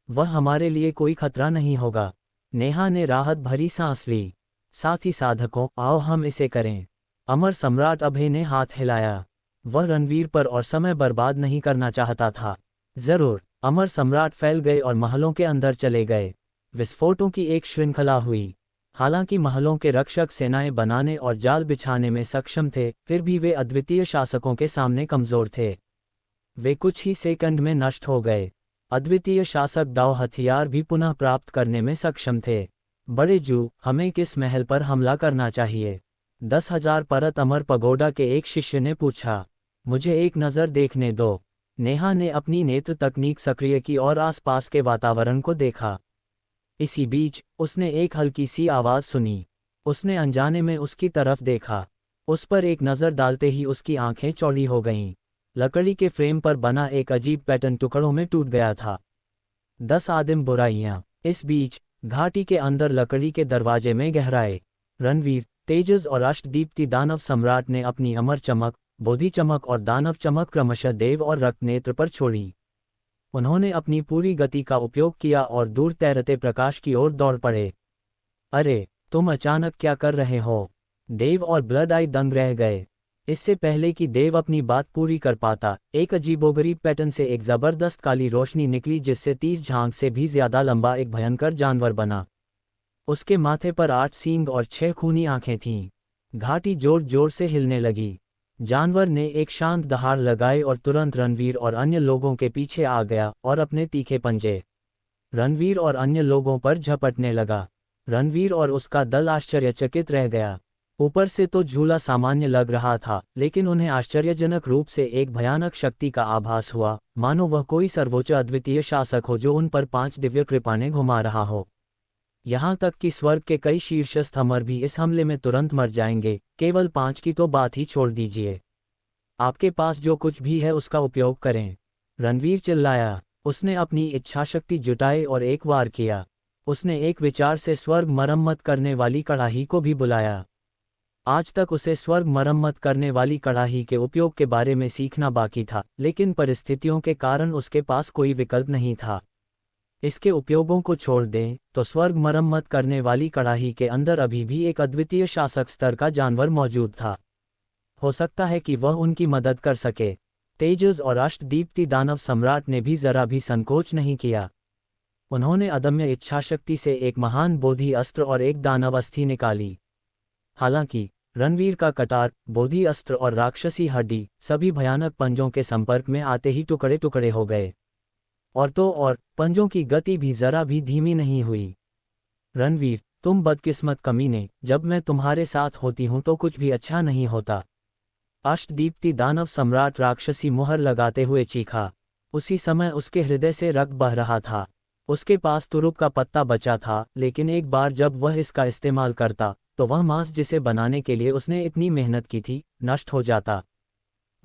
वह हमारे लिए कोई खतरा नहीं होगा। नेहा ने राहत भरी सांस ली। साथी साधकों, आओ हम इसे करें। अमर सम्राट अभय ने हाथ हिलाया। वह रणवीर पर और समय बर्बाद नहीं करना चाहता था। जरूर। अमर सम्राट फैल गए और महलों के अंदर चले गए। विस्फोटों की एक श्रृंखला हुई। हालांकि महलों के रक्षक सेनाएं बनाने और जाल बिछाने में सक्षम थे, फिर भी वे अद्वितीय शासकों के सामने कमजोर थे। वे कुछ ही सेकंड में नष्ट हो गए। अद्वितीय शासक दाव हथियार भी पुनः प्राप्त करने में सक्षम थे। बड़े जू, हमें किस महल पर हमला करना चाहिए? 10,000 परत अमर पगोडा के एक शिष्य ने पूछा। मुझे एक नज़र देखने दो। नेहा ने अपनी नेत्र तकनीक सक्रिय की और आसपास के वातावरण को देखा। इसी बीच उसने एक हल्की सी आवाज़ सुनी। उसने अनजाने में उसकी तरफ देखा। उस पर एक नज़र डालते ही उसकी आंखें चौड़ी हो गईं। लकड़ी के फ्रेम पर बना एक अजीब पैटर्न टुकड़ों में टूट गया था। 10 आदिम बुराइयां। इस बीच घाटी के अंदर लकड़ी के दरवाजे में गहराए। रणवीर, तेजस और अष्टदीप्ति दानव सम्राट ने अपनी अमर चमक, बोधि चमक और दानव चमक क्रमशः देव और रक्त नेत्र पर छोड़ी। उन्होंने अपनी पूरी गति का उपयोग किया और दूर तैरते प्रकाश की ओर दौड़ पड़े। अरे, तुम अचानक क्या कर रहे हो? देव और ब्लड आई दंग रह गए। इससे पहले कि देव अपनी बात पूरी कर पाता, एक अजीबोगरीब पैटर्न से एक जबरदस्त काली रोशनी निकली जिससे 30 झांग से भी ज्यादा लंबा एक भयंकर जानवर बना। उसके माथे पर 8 सींग और 6 खूनी आंखें थीं। घाटी जोर जोर से हिलने लगी। जानवर ने एक शांत दहाड़ लगाई और तुरंत रणवीर और अन्य लोगों के पीछे आ गया और अपने तीखे पंजे रणवीर और अन्य लोगों पर झपटने लगा। रणवीर और उसका दल आश्चर्यचकित रह गया। ऊपर से तो झूला सामान्य लग रहा था, लेकिन उन्हें आश्चर्यजनक रूप से एक भयानक शक्ति का आभास हुआ, मानो वह कोई सर्वोच्च अद्वितीय शासक हो जो उन पर 5 दिव्य कृपाएं घुमा रहा हो। यहाँ तक कि स्वर्ग के कई शीर्षस्थ अमर भी इस हमले में तुरंत मर जाएंगे, केवल 5 की तो बात ही छोड़ दीजिए। आपके पास जो कुछ भी है उसका उपयोग करें। रणवीर चिल्लाया। उसने अपनी इच्छाशक्ति जुटाई और एक वार किया। उसने एक विचार से स्वर्ग मरम्मत करने वाली कड़ाही को भी बुलाया। आज तक उसे स्वर्ग मरम्मत करने वाली कड़ाही के उपयोग के बारे में सीखना बाकी था, लेकिन परिस्थितियों के कारण उसके पास कोई विकल्प नहीं था। इसके उपयोगों को छोड़ दें तो स्वर्ग मरम्मत करने वाली कड़ाही के अंदर अभी भी एक अद्वितीय शासक स्तर का जानवर मौजूद था। हो सकता है कि वह उनकी मदद कर सके। तेजस और अष्टदीप्ति दानव सम्राट ने भी जरा भी संकोच नहीं किया। उन्होंने अदम्य इच्छाशक्ति से एक महान बोधि अस्त्र और एक दानव अस्थि निकाली। हालांकि रणवीर का कटार, बोधि अस्त्र और राक्षसी हड्डी सभी भयानक पंजों के संपर्क में आते ही टुकड़े टुकड़े हो गए। और तो और पंजों की गति भी जरा भी धीमी नहीं हुई। रणवीर, तुम बदकिस्मत कमीने, जब मैं तुम्हारे साथ होती हूं तो कुछ भी अच्छा नहीं होता। अष्टदीप्ति दानव सम्राट राक्षसी मुहर लगाते हुए चीखा। उसी समय उसके हृदय से रक्त बह रहा था। उसके पास तुरुप का पत्ता बचा था, लेकिन एक बार जब वह इसका इस्तेमाल करता तो वह मांस जिसे बनाने के लिए उसने इतनी मेहनत की थी, नष्ट हो जाता।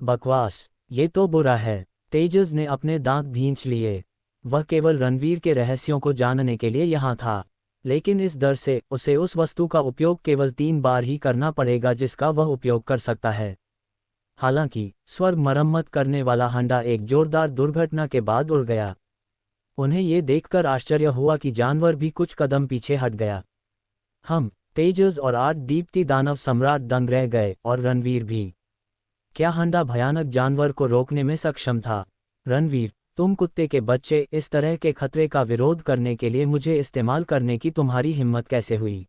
बकवास, ये तो बुरा है। तेजस ने अपने दांत भींच लिए। वह केवल रणवीर के रहस्यों को जानने के लिए यहाँ था, लेकिन इस डर से उसे उस वस्तु का उपयोग केवल 3 बार ही करना पड़ेगा जिसका वह उपयोग कर सकता है। हालांकि स्वर्ग मरम्मत करने वाला हंडा एक जोरदार दुर्घटना के बाद उड़ गया। उन्हें ये देखकर आश्चर्य हुआ कि जानवर भी कुछ कदम पीछे हट गया। तेजस और 8 दीप्ति दानव सम्राट दंग रह गए, और रणवीर भी। क्या हंडा भयानक जानवर को रोकने में सक्षम था? रणवीर, तुम कुत्ते के बच्चे, इस तरह के खतरे का विरोध करने के लिए मुझे इस्तेमाल करने की तुम्हारी हिम्मत कैसे हुई?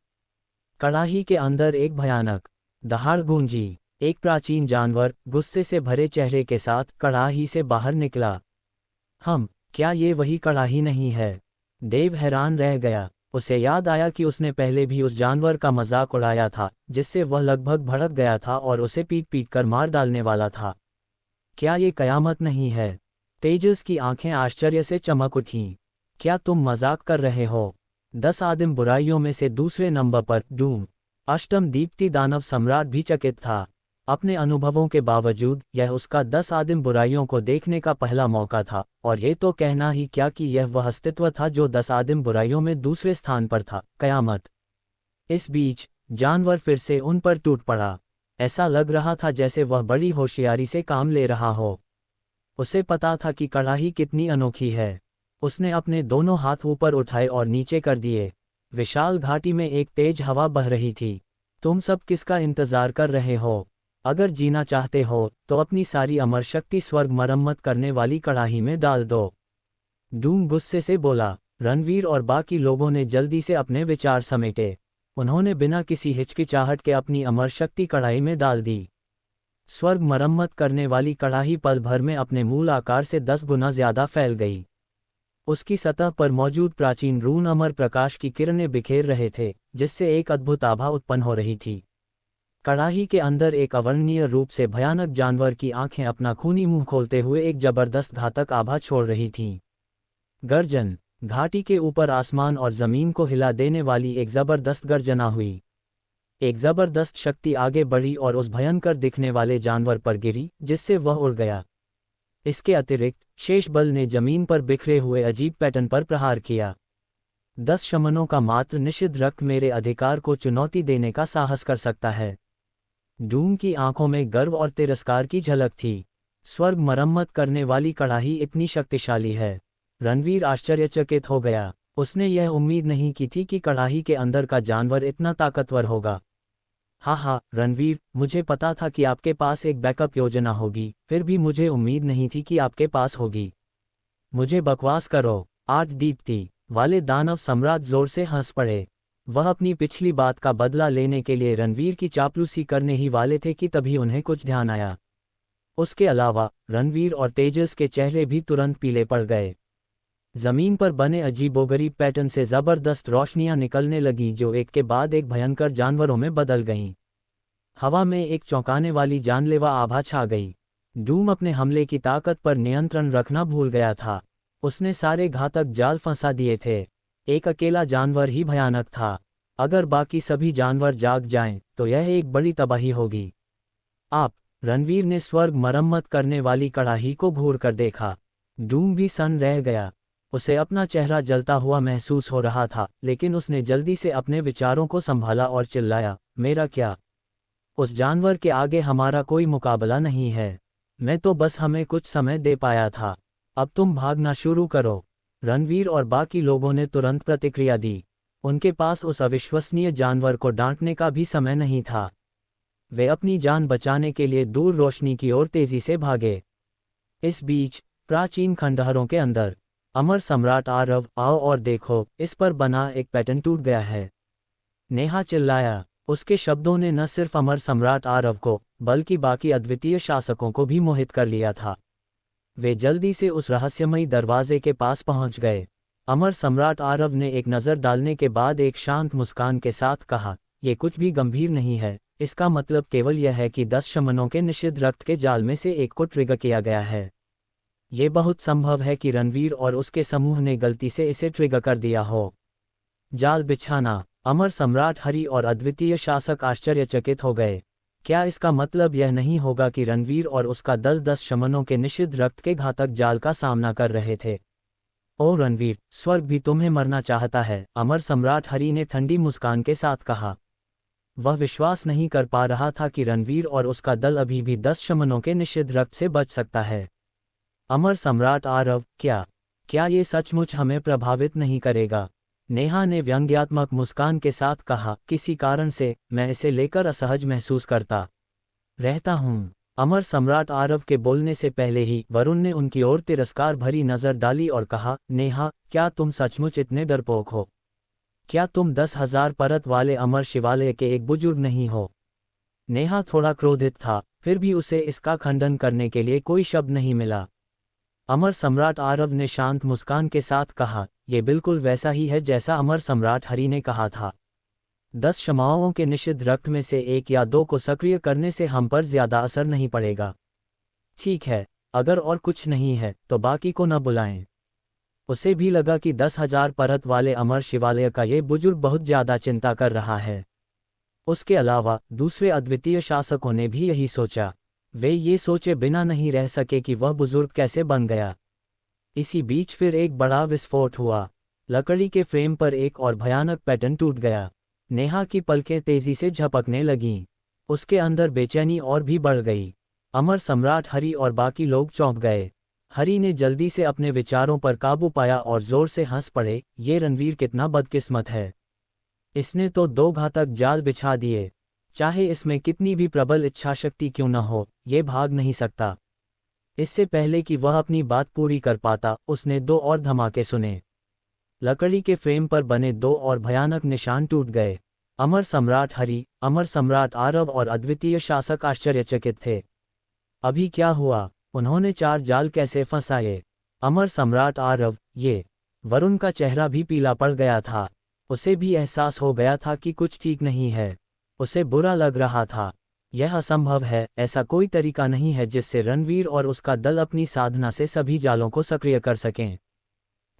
कड़ाही के अंदर एक भयानक दहाड़ गूंजी। एक प्राचीन जानवर गुस्से से भरे चेहरे के साथ कड़ाही से बाहर निकला। क्या ये वही कड़ाही नहीं है? देव हैरान रह गया। उसे याद आया कि उसने पहले भी उस जानवर का मजाक उड़ाया था, जिससे वह लगभग भड़क गया था और उसे पीट पीट कर मार डालने वाला था। क्या ये कयामत नहीं है? तेजस की आंखें आश्चर्य से चमक उठीं। क्या तुम मजाक कर रहे हो? 10 आदिम बुराइयों में से दूसरे नंबर पर डूम, अष्टम दीप्ति दानव सम्राट भी चकित था। अपने अनुभवों के बावजूद यह उसका 10 आदिम बुराइयों को देखने का पहला मौका था, और ये तो कहना ही क्या कि यह वह अस्तित्व था जो 10 आदिम बुराइयों में दूसरे स्थान पर था, कयामत। इस बीच जानवर फिर से उन पर टूट पड़ा। ऐसा लग रहा था जैसे वह बड़ी होशियारी से काम ले रहा हो। उसे पता था कि कड़ाही कितनी अनोखी है। उसने अपने दोनों हाथ ऊपर उठाए और नीचे कर दिए। विशाल घाटी में एक तेज हवा बह रही थी। तुम सब किसका इंतजार कर रहे हो? अगर जीना चाहते हो तो अपनी सारी अमर शक्ति स्वर्ग मरम्मत करने वाली कड़ाही में डाल दो। डूम गुस्से से बोला। रणवीर और बाकी लोगों ने जल्दी से अपने विचार समेटे। उन्होंने बिना किसी हिचकिचाहट के अपनी अमर शक्ति कड़ाही में डाल दी। स्वर्ग मरम्मत करने वाली कड़ाही पल भर में अपने मूल आकार से 10 गुना ज्यादा फैल गई। उसकी सतह पर मौजूद प्राचीन रून अमर प्रकाश की किरणें बिखेर रहे थे, जिससे एक अद्भुत आभा उत्पन्न हो रही थी। कड़ाही के अंदर एक अवर्णनीय रूप से भयानक जानवर की आंखें अपना खूनी मुंह खोलते हुए एक जबरदस्त घातक आभा छोड़ रही थीं। गर्जन। घाटी के ऊपर आसमान और जमीन को हिला देने वाली एक जबरदस्त गर्जना हुई। एक जबरदस्त शक्ति आगे बढ़ी और उस भयंकर दिखने वाले जानवर पर गिरी, जिससे वह उड़ गया। इसके अतिरिक्त शेष बल ने जमीन पर बिखरे हुए अजीब पैटर्न पर प्रहार किया। 10 शमनों का मात्र निषिद्ध रक्त मेरे अधिकार को चुनौती देने का साहस कर सकता है। डूम की आंखों में गर्व और तिरस्कार की झलक थी। स्वर्ग मरम्मत करने वाली कड़ाही इतनी शक्तिशाली है। रणवीर आश्चर्यचकित हो गया। उसने यह उम्मीद नहीं की थी कि कड़ाही के अंदर का जानवर इतना ताकतवर होगा। हाँ रणवीर, मुझे पता था कि आपके पास एक बैकअप योजना होगी, फिर भी मुझे उम्मीद नहीं थी कि आपके पास होगी। मुझे बकवास करो। 8 दीप्ति वाले दानव सम्राट जोर से हंस पड़े। वह अपनी पिछली बात का बदला लेने के लिए रणवीर की चापलूसी करने ही वाले थे कि तभी उन्हें कुछ ध्यान आया। उसके अलावा रणवीर और तेजस के चेहरे भी तुरंत पीले पड़ गए। जमीन पर बने अजीबोगरीब पैटर्न से जबरदस्त रोशनियां निकलने लगीं जो एक के बाद एक भयंकर जानवरों में बदल गईं। हवा में एक चौंकाने वाली जानलेवा आभा छा गई। डूम अपने हमले की ताकत पर नियंत्रण रखना भूल गया था। उसने सारे घातक जाल फंसा दिए थे। एक अकेला जानवर ही भयानक था। अगर बाकी सभी जानवर जाग जाएं, तो यह एक बड़ी तबाही होगी। रणवीर ने स्वर्ग मरम्मत करने वाली कड़ाही को घूर कर देखा। डूम भी सन्न रह गया। उसे अपना चेहरा जलता हुआ महसूस हो रहा था, लेकिन उसने जल्दी से अपने विचारों को संभाला और चिल्लाया, मेरा क्या? उस जानवर के आगे हमारा कोई मुकाबला नहीं है। मैं तो बस हमें कुछ समय दे पाया था। अब तुम भागना शुरू करो। रणवीर और बाकी लोगों ने तुरंत प्रतिक्रिया दी। उनके पास उस अविश्वसनीय जानवर को डांटने का भी समय नहीं था। वे अपनी जान बचाने के लिए दूर रोशनी की ओर तेजी से भागे। इस बीच प्राचीन खंडहरों के अंदर अमर सम्राट आरव, आओ और देखो, इस पर बना एक पैटर्न टूट गया है। नेहा चिल्लाया। उसके शब्दों ने न सिर्फ अमर सम्राट आरव को, बल्कि बाकी अद्वितीय शासकों को भी मोहित कर लिया था। वे जल्दी से उस रहस्यमयी दरवाजे के पास पहुंच गए। अमर सम्राट आरव ने एक नज़र डालने के बाद एक शांत मुस्कान के साथ कहा, यह कुछ भी गंभीर नहीं है। इसका मतलब केवल यह है कि 10 शमनों के निषिद्ध रक्त के जाल में से एक को ट्रिगर किया गया है। ये बहुत संभव है कि रणवीर और उसके समूह ने गलती से इसे ट्रिगर कर दिया हो। जाल बिछाना। अमर सम्राट हरि और अद्वितीय शासक आश्चर्यचकित हो गए। क्या इसका मतलब यह नहीं होगा कि रणवीर और उसका दल 10 शमनों के निषिद्ध रक्त के घातक जाल का सामना कर रहे थे? ओ रणवीर, स्वर्ग भी तुम्हें मरना चाहता है, अमर सम्राट हरि ने ठंडी मुस्कान के साथ कहा। वह विश्वास नहीं कर पा रहा था कि रणवीर और उसका दल अभी भी 10 शमनों के निषिद्ध रक्त से बच सकता है। अमर सम्राट आरव, क्या ये सचमुच हमें प्रभावित नहीं करेगा? नेहा ने व्यंग्यात्मक मुस्कान के साथ कहा, किसी कारण से मैं इसे लेकर असहज महसूस करता रहता हूँ। अमर सम्राट आरव के बोलने से पहले ही वरुण ने उनकी ओर तिरस्कार भरी नजर डाली और कहा, नेहा, क्या तुम सचमुच इतने डरपोक हो? क्या तुम 10,000 परत वाले अमर शिवालय के एक बुजुर्ग नहीं हो? नेहा थोड़ा क्रोधित था, फिर भी उसे इसका खंडन करने के लिए कोई शब्द नहीं मिला। अमर सम्राट आरव ने शांत मुस्कान के साथ कहा, यह बिल्कुल वैसा ही है जैसा अमर सम्राट हरि ने कहा था। 10 क्षमाओं के निषिद्ध रक्त में से 1 या 2 को सक्रिय करने से हम पर ज्यादा असर नहीं पड़ेगा। ठीक है, अगर और कुछ नहीं है तो बाकी को न बुलाएं। उसे भी लगा कि 10,000 परत वाले अमर शिवालय का ये बुजुर्ग बहुत ज्यादा चिंता कर रहा है। उसके अलावा दूसरे अद्वितीय शासकों ने भी यही सोचा। वे ये सोचे बिना नहीं रह सके कि वह बुजुर्ग कैसे बन गया। इसी बीच फिर एक बड़ा विस्फोट हुआ। लकड़ी के फ्रेम पर एक और भयानक पैटर्न टूट गया। नेहा की पलकें तेजी से झपकने लगीं। उसके अंदर बेचैनी और भी बढ़ गई। अमर सम्राट हरि और बाकी लोग चौंक गए। हरि ने जल्दी से अपने विचारों पर काबू पाया और जोर से हंस पड़े, ये रणवीर कितना बदकिस्मत है। इसने तो 2 घातक जाल बिछा दिए। चाहे इसमें कितनी भी प्रबल इच्छाशक्ति क्यों न हो, ये भाग नहीं सकता। इससे पहले कि वह अपनी बात पूरी कर पाता, उसने 2 और धमाके सुने। लकड़ी के फ्रेम पर बने 2 और भयानक निशान टूट गए। अमर सम्राट हरि, अमर सम्राट आरव और अद्वितीय शासक आश्चर्यचकित थे। अभी क्या हुआ? उन्होंने 4 जाल कैसे फंसाए? अमर सम्राट आरव, ये। वरुण का चेहरा भी पीला पड़ गया था। उसे भी एहसास हो गया था कि कुछ ठीक नहीं है। उसे बुरा लग रहा था। यह असंभव है, ऐसा कोई तरीका नहीं है जिससे रणवीर और उसका दल अपनी साधना से सभी जालों को सक्रिय कर सकें।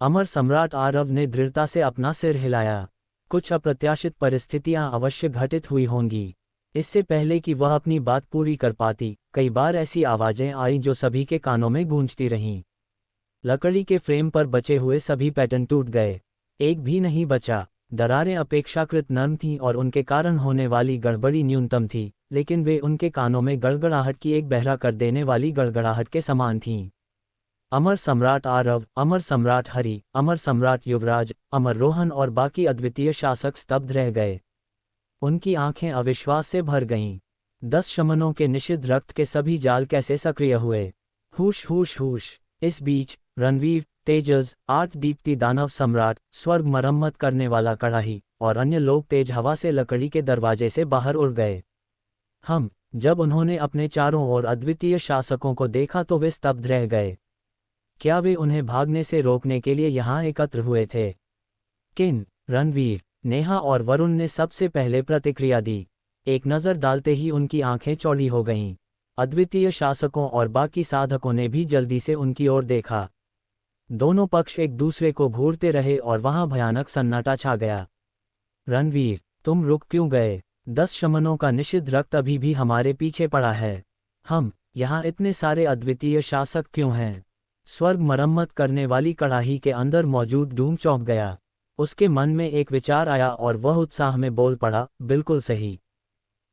अमर सम्राट आरव ने दृढ़ता से अपना सिर हिलाया। कुछ अप्रत्याशित परिस्थितियां अवश्य घटित हुई होंगी। इससे पहले कि वह अपनी बात पूरी कर पाती, कई बार ऐसी आवाजें आईं जो सभी के कानों में गूंजती रहीं। लकड़ी के फ्रेम पर बचे हुए सभी पैटर्न टूट गए। एक भी नहीं बचा। दरारें अपेक्षाकृत नर्म थीं और उनके कारण होने वाली गड़बड़ी न्यूनतम थी, लेकिन वे उनके कानों में गड़गड़ाहट की एक बहरा कर देने वाली गड़गड़ाहट के समान थीं। अमर सम्राट आरव, अमर सम्राट हरि, अमर सम्राट युवराज, अमर रोहन और बाकी अद्वितीय शासक स्तब्ध रह गए। उनकी आंखें अविश्वास से भर गईं। 10 शमनों के निषिद्ध रक्त के सभी जाल कैसे सक्रिय हुए? हुश हुश हुश। इस बीच रणवीर, तेजस, 8 दीप्ति दानव सम्राट, स्वर्ग मरम्मत करने वाला कड़ाही और अन्य लोग तेज हवा से लकड़ी के दरवाजे से बाहर उड़ गए। जब उन्होंने अपने चारों ओर अद्वितीय शासकों को देखा तो वे स्तब्ध रह गए। क्या वे उन्हें भागने से रोकने के लिए यहाँ एकत्र हुए थे? किन? रणवीर, नेहा और वरुण ने सबसे पहले प्रतिक्रिया दी। एक नज़र डालते ही उनकी आंखें चौड़ी हो गईं। अद्वितीय शासकों और बाकी साधकों ने भी जल्दी से उनकी ओर देखा। दोनों पक्ष एक दूसरे को घूरते रहे और वहां भयानक सन्नाटा छा गया। रणवीर, तुम रुक क्यों गए? 10 शमनों का निषिद्ध रक्त अभी भी हमारे पीछे पड़ा है। यहाँ इतने सारे अद्वितीय शासक क्यों हैं? स्वर्ग मरम्मत करने वाली कड़ाही के अंदर मौजूद डूम चौंक गया। उसके मन में एक विचार आया और वह उत्साह में बोल पड़ा, बिल्कुल सही।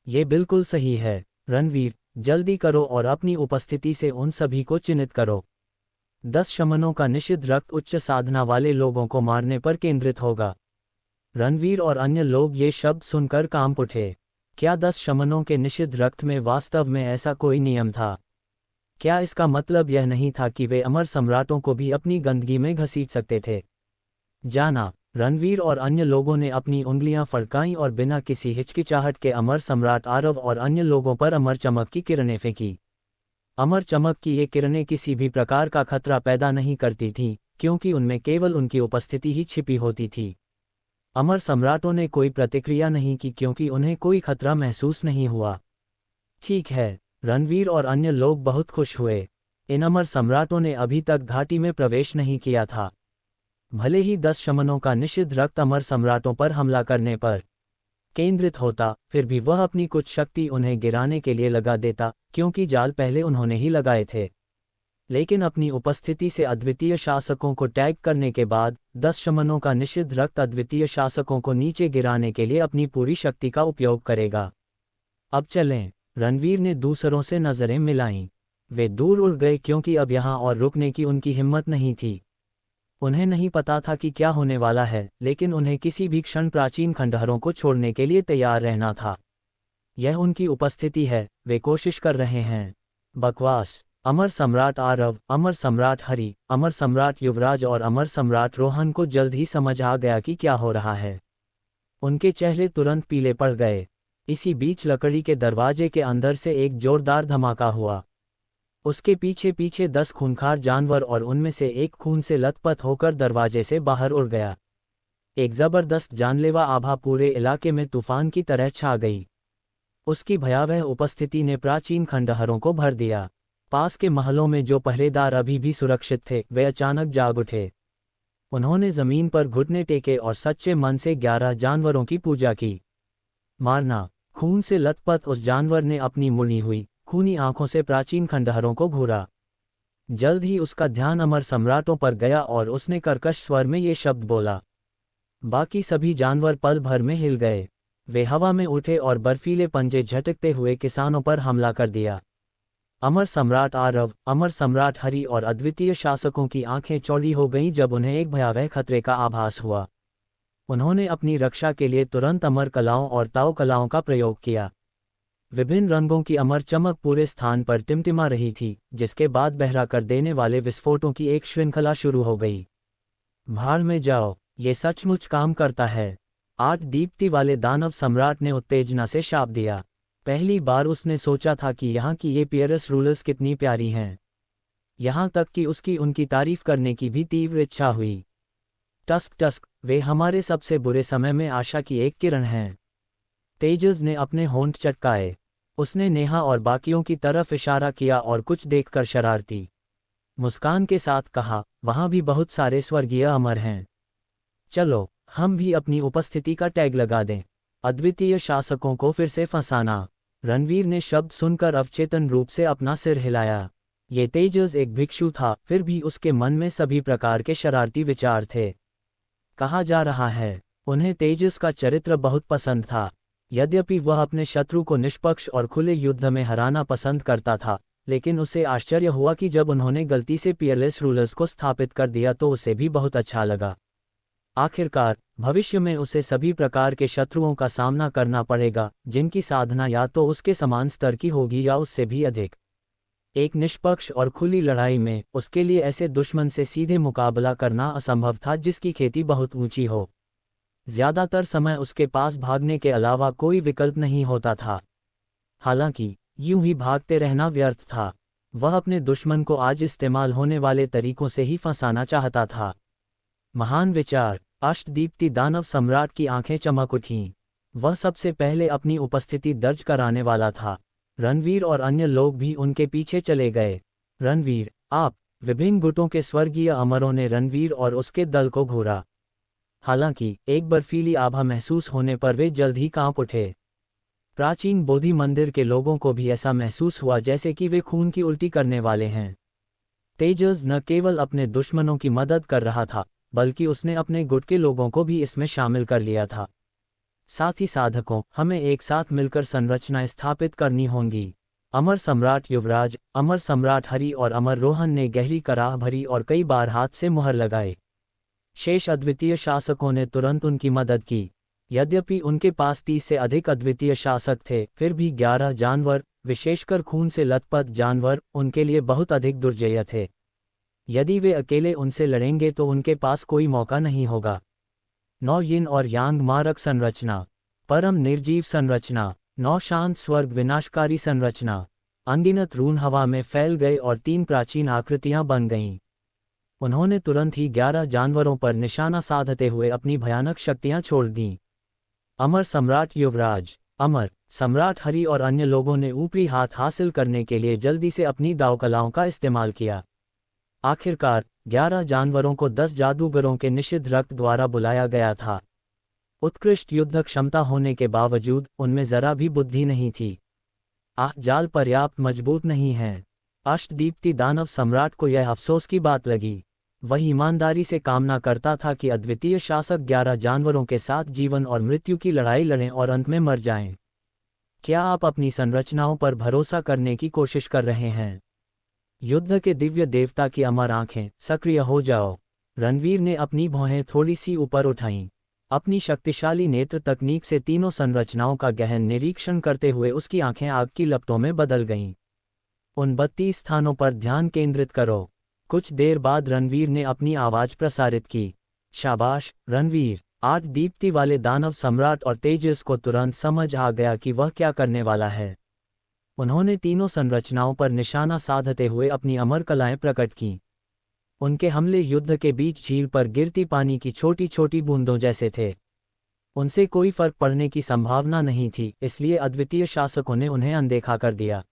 ये बिल्कुल सही है। रणवीर, जल्दी करो और अपनी उपस्थिति से उन सभी को चिन्हित करो। 10 शमनों का निषिद्ध रक्त उच्च साधना वाले लोगों को मारने पर केंद्रित होगा। रणवीर और अन्य लोग ये शब्द सुनकर कांप उठे। क्या 10 शमनों के निषिद्ध रक्त में वास्तव में ऐसा कोई नियम था? क्या इसका मतलब यह नहीं था कि वे अमर सम्राटों को भी अपनी गंदगी में घसीट सकते थे? जाना। रणवीर और अन्य लोगों ने अपनी उंगलियां फड़काईं और बिना किसी हिचकिचाहट के अमर सम्राट आरव और अन्य लोगों पर अमर चमक की किरणें फेंकी। अमर चमक की ये किरणें किसी भी प्रकार का खतरा पैदा नहीं करती थीं, क्योंकि उनमें केवल उनकी उपस्थिति ही छिपी होती थी। अमर सम्राटों ने कोई प्रतिक्रिया नहीं की क्योंकि उन्हें कोई खतरा महसूस नहीं हुआ। ठीक है, रणवीर और अन्य लोग बहुत खुश हुए। इन अमर सम्राटों ने अभी तक घाटी में प्रवेश नहीं किया था। भले ही 10 शमनों का निषिद्ध रक्त अमर सम्राटों पर हमला करने पर केंद्रित होता, फिर भी वह अपनी कुछ शक्ति उन्हें गिराने के लिए लगा देता, क्योंकि जाल पहले उन्होंने ही लगाए थे। लेकिन अपनी उपस्थिति से अद्वितीय शासकों को टैग करने के बाद 10 शमनों का निषिद्ध रक्त अद्वितीय शासकों को नीचे गिराने के लिए अपनी पूरी शक्ति का उपयोग करेगा। अब चलें। रणवीर ने दूसरों से नजरें मिलाईं। वे दूर उड़ गए क्योंकि अब यहाँ और रुकने की उनकी हिम्मत नहीं थी। उन्हें नहीं पता था कि क्या होने वाला है, लेकिन उन्हें किसी भी क्षण प्राचीन खंडहरों को छोड़ने के लिए तैयार रहना था। यह उनकी उपस्थिति है, वे कोशिश कर रहे हैं। बकवास। अमर सम्राट आरव, अमर सम्राट हरि, अमर सम्राट युवराज और अमर सम्राट रोहन को जल्द ही समझ आ गया कि क्या हो रहा है। उनके चेहरे तुरंत पीले पड़ गए। इसी बीच लकड़ी के दरवाजे के अंदर से एक जोरदार धमाका हुआ। उसके पीछे पीछे 10 खूंखार जानवर और उनमें से एक खून से लथपथ होकर दरवाजे से बाहर उड़ गया। एक जबरदस्त जानलेवा आभा पूरे इलाके में तूफान की तरह छा गई। उसकी भयावह उपस्थिति ने प्राचीन खंडहरों को भर दिया। पास के महलों में जो पहरेदार अभी भी सुरक्षित थे, वे अचानक जाग उठे। उन्होंने जमीन पर घुटने टेके और सच्चे मन से 11 जानवरों की पूजा की। मारना। खून से लथपथ उस जानवर ने अपनी मुड़ी हुई खूनी आंखों से प्राचीन खंडहरों को घूरा। जल्द ही उसका ध्यान अमर सम्राटों पर गया और उसने कर्कश स्वर में ये शब्द बोला। बाकी सभी जानवर पल भर में हिल गए। वे हवा में उठे और बर्फीले पंजे झटकते हुए किसानों पर हमला कर दिया। अमर सम्राट आरव, अमर सम्राट हरि और अद्वितीय शासकों की आंखें चौड़ी हो गईं जब उन्हें एक भयावह खतरे का आभास हुआ। उन्होंने अपनी रक्षा के लिए तुरंत अमर कलाओं और ताओ कलाओं का प्रयोग किया। विभिन्न रंगों की अमर चमक पूरे स्थान पर टिमटिमा रही थी, जिसके बाद बहरा कर देने वाले विस्फोटों की एक श्रृंखला शुरू हो गई। भाड़ में जाओ, ये सचमुच काम करता है। 8 दीप्ति वाले दानव सम्राट ने उत्तेजना से शाप दिया। पहली बार उसने सोचा था कि यहाँ की ये पियरस रूलर्स कितनी प्यारी हैं। यहाँ तक कि उसकी उनकी तारीफ करने की भी तीव्र इच्छा हुई। टस्क टस्क, वे हमारे सबसे बुरे समय में आशा की एक किरण हैं। तेजस ने अपने होंठ चटकाए। उसने नेहा और बाकियों की तरफ इशारा किया और कुछ देखकर शरारती मुस्कान के साथ कहा, वहाँ भी बहुत सारे स्वर्गीय अमर हैं। चलो, हम भी अपनी उपस्थिति का टैग लगा दें। अद्वितीय शासकों को फिर से फंसाना। रणवीर ने शब्द सुनकर अवचेतन रूप से अपना सिर हिलाया। ये तेजस एक भिक्षु था, फिर भी उसके मन में सभी प्रकार के शरारती विचार थे। कहा जा रहा है, उन्हें तेजस का चरित्र बहुत पसंद था। यद्यपि वह अपने शत्रु को निष्पक्ष और खुले युद्ध में हराना पसंद करता था, लेकिन उसे आश्चर्य हुआ कि जब उन्होंने गलती से पियरलेस रूलर्स को स्थापित कर दिया तो उसे भी बहुत अच्छा लगा। आखिरकार, भविष्य में उसे सभी प्रकार के शत्रुओं का सामना करना पड़ेगा, जिनकी साधना या तो उसके समान स्तर की होगी या उससे भी अधिक। एक निष्पक्ष और खुली लड़ाई में उसके लिए ऐसे दुश्मन से सीधे मुकाबला करना असंभव था जिसकी खेती बहुत ऊंची हो। ज्यादातर समय उसके पास भागने के अलावा कोई विकल्प नहीं होता था। हालांकि यूं ही भागते रहना व्यर्थ था। वह अपने दुश्मन को आज इस्तेमाल होने वाले तरीकों से ही फंसाना चाहता था। महान विचार। अष्टदीप्ति दानव सम्राट की आंखें चमक उठीं। वह सबसे पहले अपनी उपस्थिति दर्ज कराने वाला था। रणवीर और अन्य लोग भी उनके पीछे चले गए। रणवीर, आप। विभिन्न गुटों के स्वर्गीय अमरों ने रणवीर और उसके दल को घूरा। हालांकि एक बर्फीली आभा महसूस होने पर वे जल्द ही कांप उठे। प्राचीन बोधि मंदिर के लोगों को भी ऐसा महसूस हुआ जैसे कि वे खून की उल्टी करने वाले हैं। तेजस न केवल अपने दुश्मनों की मदद कर रहा था, बल्कि उसने अपने गुट के लोगों को भी इसमें शामिल कर लिया था। साथ ही साधकों, हमें एक साथ मिलकर संरचना स्थापित करनी होंगी। अमर सम्राट युवराज, अमर सम्राट हरि और अमर रोहन ने गहरी कराह भरी और कई बार हाथ से मुहर लगाए। शेष अद्वितीय शासकों ने तुरंत उनकी मदद की। यद्यपि उनके पास 30 से अधिक अद्वितीय शासक थे, फिर भी 11 जानवर, विशेषकर खून से लथपथ जानवर, उनके लिए बहुत अधिक दुर्जय थे। यदि वे अकेले उनसे लड़ेंगे तो उनके पास कोई मौका नहीं होगा। 9 यिन और यांग मारक संरचना। परम निर्जीव संरचना। 9 शांत स्वर्ग विनाशकारी संरचना। अनगिनत रून हवा में फैल गए और 3 प्राचीन आकृतियां बन गईं। उन्होंने तुरंत ही 11 जानवरों पर निशाना साधते हुए अपनी भयानक शक्तियां छोड़ दीं। अमर सम्राट युवराज, अमर सम्राट हरि और अन्य लोगों ने ऊपरी हाथ हासिल करने के लिए जल्दी से अपनी दाव कलाओं का इस्तेमाल किया। आखिरकार 11 जानवरों को 10 जादूगरों के निषिद्ध रक्त द्वारा बुलाया गया था। उत्कृष्ट युद्ध क्षमता होने के बावजूद उनमें जरा भी बुद्धि नहीं थी। जाल पर्याप्त मजबूत नहीं है। अष्टदीप्ति दानव सम्राट को यह अफसोस की बात लगी। वह ईमानदारी से कामना करता था कि अद्वितीय शासक 11 जानवरों के साथ जीवन और मृत्यु की लड़ाई लड़ें और अंत में मर जाएं। क्या आप अपनी संरचनाओं पर भरोसा करने की कोशिश कर रहे हैं? युद्ध के दिव्य देवता की अमर आंखें, सक्रिय हो जाओ। रणवीर ने अपनी भौहें थोड़ी सी ऊपर उठाईं। अपनी शक्तिशाली नेत्र तकनीक से तीनों संरचनाओं का गहन निरीक्षण करते हुए उसकी आंखें आग की लपटों में बदल गईं। उन 32 स्थानों पर ध्यान केंद्रित करो। कुछ देर बाद रणवीर ने अपनी आवाज प्रसारित की। शाबाश रणवीर। 8 दीप्ति वाले दानव सम्राट और तेजस को तुरंत समझ आ गया कि वह क्या करने वाला है। उन्होंने तीनों संरचनाओं पर निशाना साधते हुए अपनी अमर कलाएं प्रकट की। उनके हमले युद्ध के बीच झील पर गिरती पानी की छोटी छोटी बूंदों जैसे थे। उनसे कोई फर्क पड़ने की संभावना नहीं थी, इसलिए अद्वितीय शासकों ने उन्हें अनदेखा कर दिया।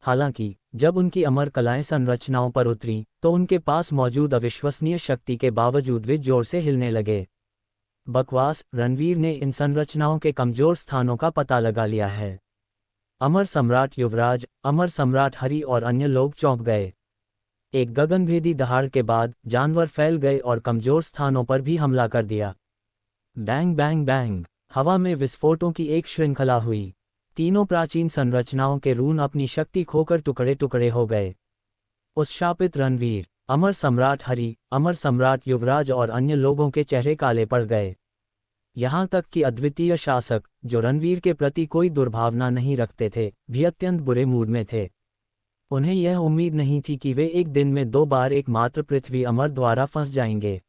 हालांकि जब उनकी अमर कलाएं संरचनाओं पर उतरी तो उनके पास मौजूद अविश्वसनीय शक्ति के बावजूद वे जोर से हिलने लगे। बकवास। रणवीर ने इन संरचनाओं के कमजोर स्थानों का पता लगा लिया है। अमर सम्राट युवराज, अमर सम्राट हरि और अन्य लोग चौंक गए। एक गगनभेदी दहाड़ के बाद जानवर फैल गए और कमजोर स्थानों पर भी हमला कर दिया। Bang bang bang. हवा में विस्फोटों की एक श्रृंखला हुई। तीनों प्राचीन संरचनाओं के रून अपनी शक्ति खोकर टुकड़े टुकड़े हो गए। उस शापित रणवीर, अमर सम्राट हरि, अमर सम्राट युवराज और अन्य लोगों के चेहरे काले पड़ गए। यहाँ तक कि अद्वितीय शासक, जो रणवीर के प्रति कोई दुर्भावना नहीं रखते थे, भी अत्यंत बुरे मूड में थे। उन्हें यह उम्मीद नहीं थी कि वे एक दिन में 2 बार एकमात्र पृथ्वी अमर द्वारा फंस जाएंगे।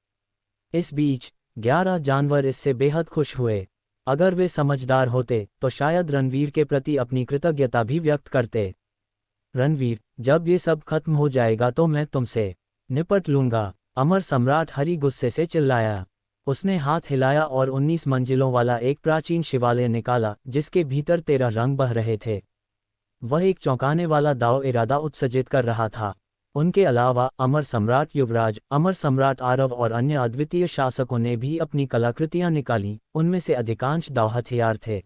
इस बीच 11 जानवर इससे बेहद खुश हुए। अगर वे समझदार होते तो शायद रणवीर के प्रति अपनी कृतज्ञता भी व्यक्त करते। रणवीर, जब ये सब खत्म हो जाएगा तो मैं तुमसे निपट लूंगा, अमर सम्राट हरि गुस्से से चिल्लाया। उसने हाथ हिलाया और 19 मंजिलों वाला एक प्राचीन शिवालय निकाला जिसके भीतर 13 रंग बह रहे थे। वह एक चौंकाने वाला दाव इरादा उत्सर्जित कर रहा था। उनके अलावा अमर सम्राट युवराज, अमर सम्राट आरव और अन्य अद्वितीय शासकों ने भी अपनी कलाकृतियां निकाली। उनमें से अधिकांश दाव हथियार थे।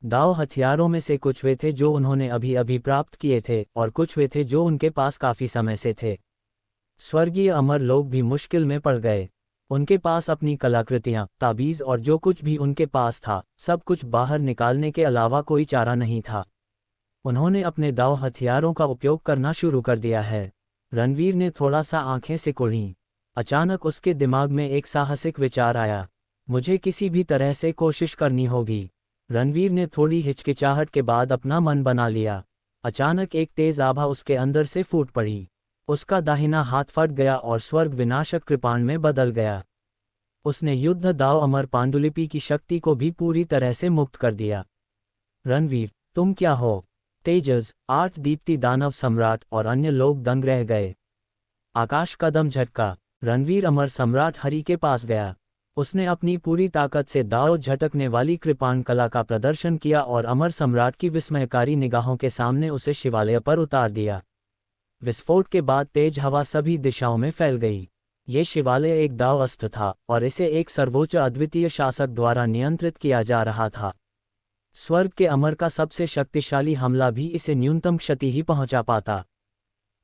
दाव हथियारों में से कुछ वे थे जो उन्होंने अभी अभी प्राप्त किए थे और कुछ वे थे जो उनके पास काफी समय से थे। स्वर्गीय अमर लोग भी मुश्किल में पड़ गए। उनके पास अपनी कलाकृतियां, ताबीज और जो कुछ भी उनके पास था, सब कुछ बाहर निकालने के अलावा कोई चारा नहीं था। उन्होंने अपने दाव हथियारों का उपयोग करना शुरू कर दिया है। रणवीर ने थोड़ा सा आंखें सिकुड़ीं। अचानक उसके दिमाग में एक साहसिक विचार आया। मुझे किसी भी तरह से कोशिश करनी होगी। रणवीर ने थोड़ी हिचकिचाहट के बाद अपना मन बना लिया। अचानक एक तेज आभा उसके अंदर से फूट पड़ी। उसका दाहिना हाथ फट गया और स्वर्ग विनाशक कृपाण में बदल गया। उसने युद्ध दाव अमर पांडुलिपि की शक्ति को भी पूरी तरह से मुक्त कर दिया। रणवीर, तुम क्या हो? तेजस, 8 दीप्ति दानव सम्राट और अन्य लोग दंग रह गए। आकाश कदम झटका। रणवीर अमर सम्राट हरि के पास गया। उसने अपनी पूरी ताकत से दाव झटकने वाली कृपाण कला का प्रदर्शन किया और अमर सम्राट की विस्मयकारी निगाहों के सामने उसे शिवालय पर उतार दिया। विस्फोट के बाद तेज हवा सभी दिशाओं में फैल गई। ये शिवालय एक दाव अस्त्र था और इसे एक सर्वोच्च अद्वितीय शासक द्वारा नियंत्रित किया जा रहा था। स्वर्ग के अमर का सबसे शक्तिशाली हमला भी इसे न्यूनतम क्षति ही पहुंचा पाता।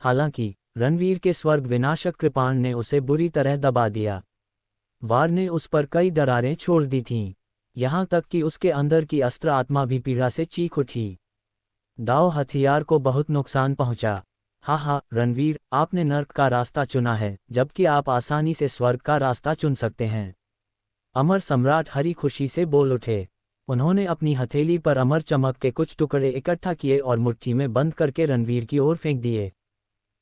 हालांकि रणवीर के स्वर्ग विनाशक कृपाण ने उसे बुरी तरह दबा दिया। वार ने उस पर कई दरारें छोड़ दी थीं, यहाँ तक कि उसके अंदर की अस्त्र आत्मा भी पीड़ा से चीख उठी। दाव हथियार को बहुत नुकसान पहुंचा। हाँ, रणवीर, आपने नर्क का रास्ता चुना है, जबकि आप आसानी से स्वर्ग का रास्ता चुन सकते हैं। अमर सम्राट हरि खुशी से बोल उठे। उन्होंने अपनी हथेली पर अमर चमक के कुछ टुकड़े इकट्ठा किए और मुट्ठी में बंद करके रणवीर की ओर फेंक दिए।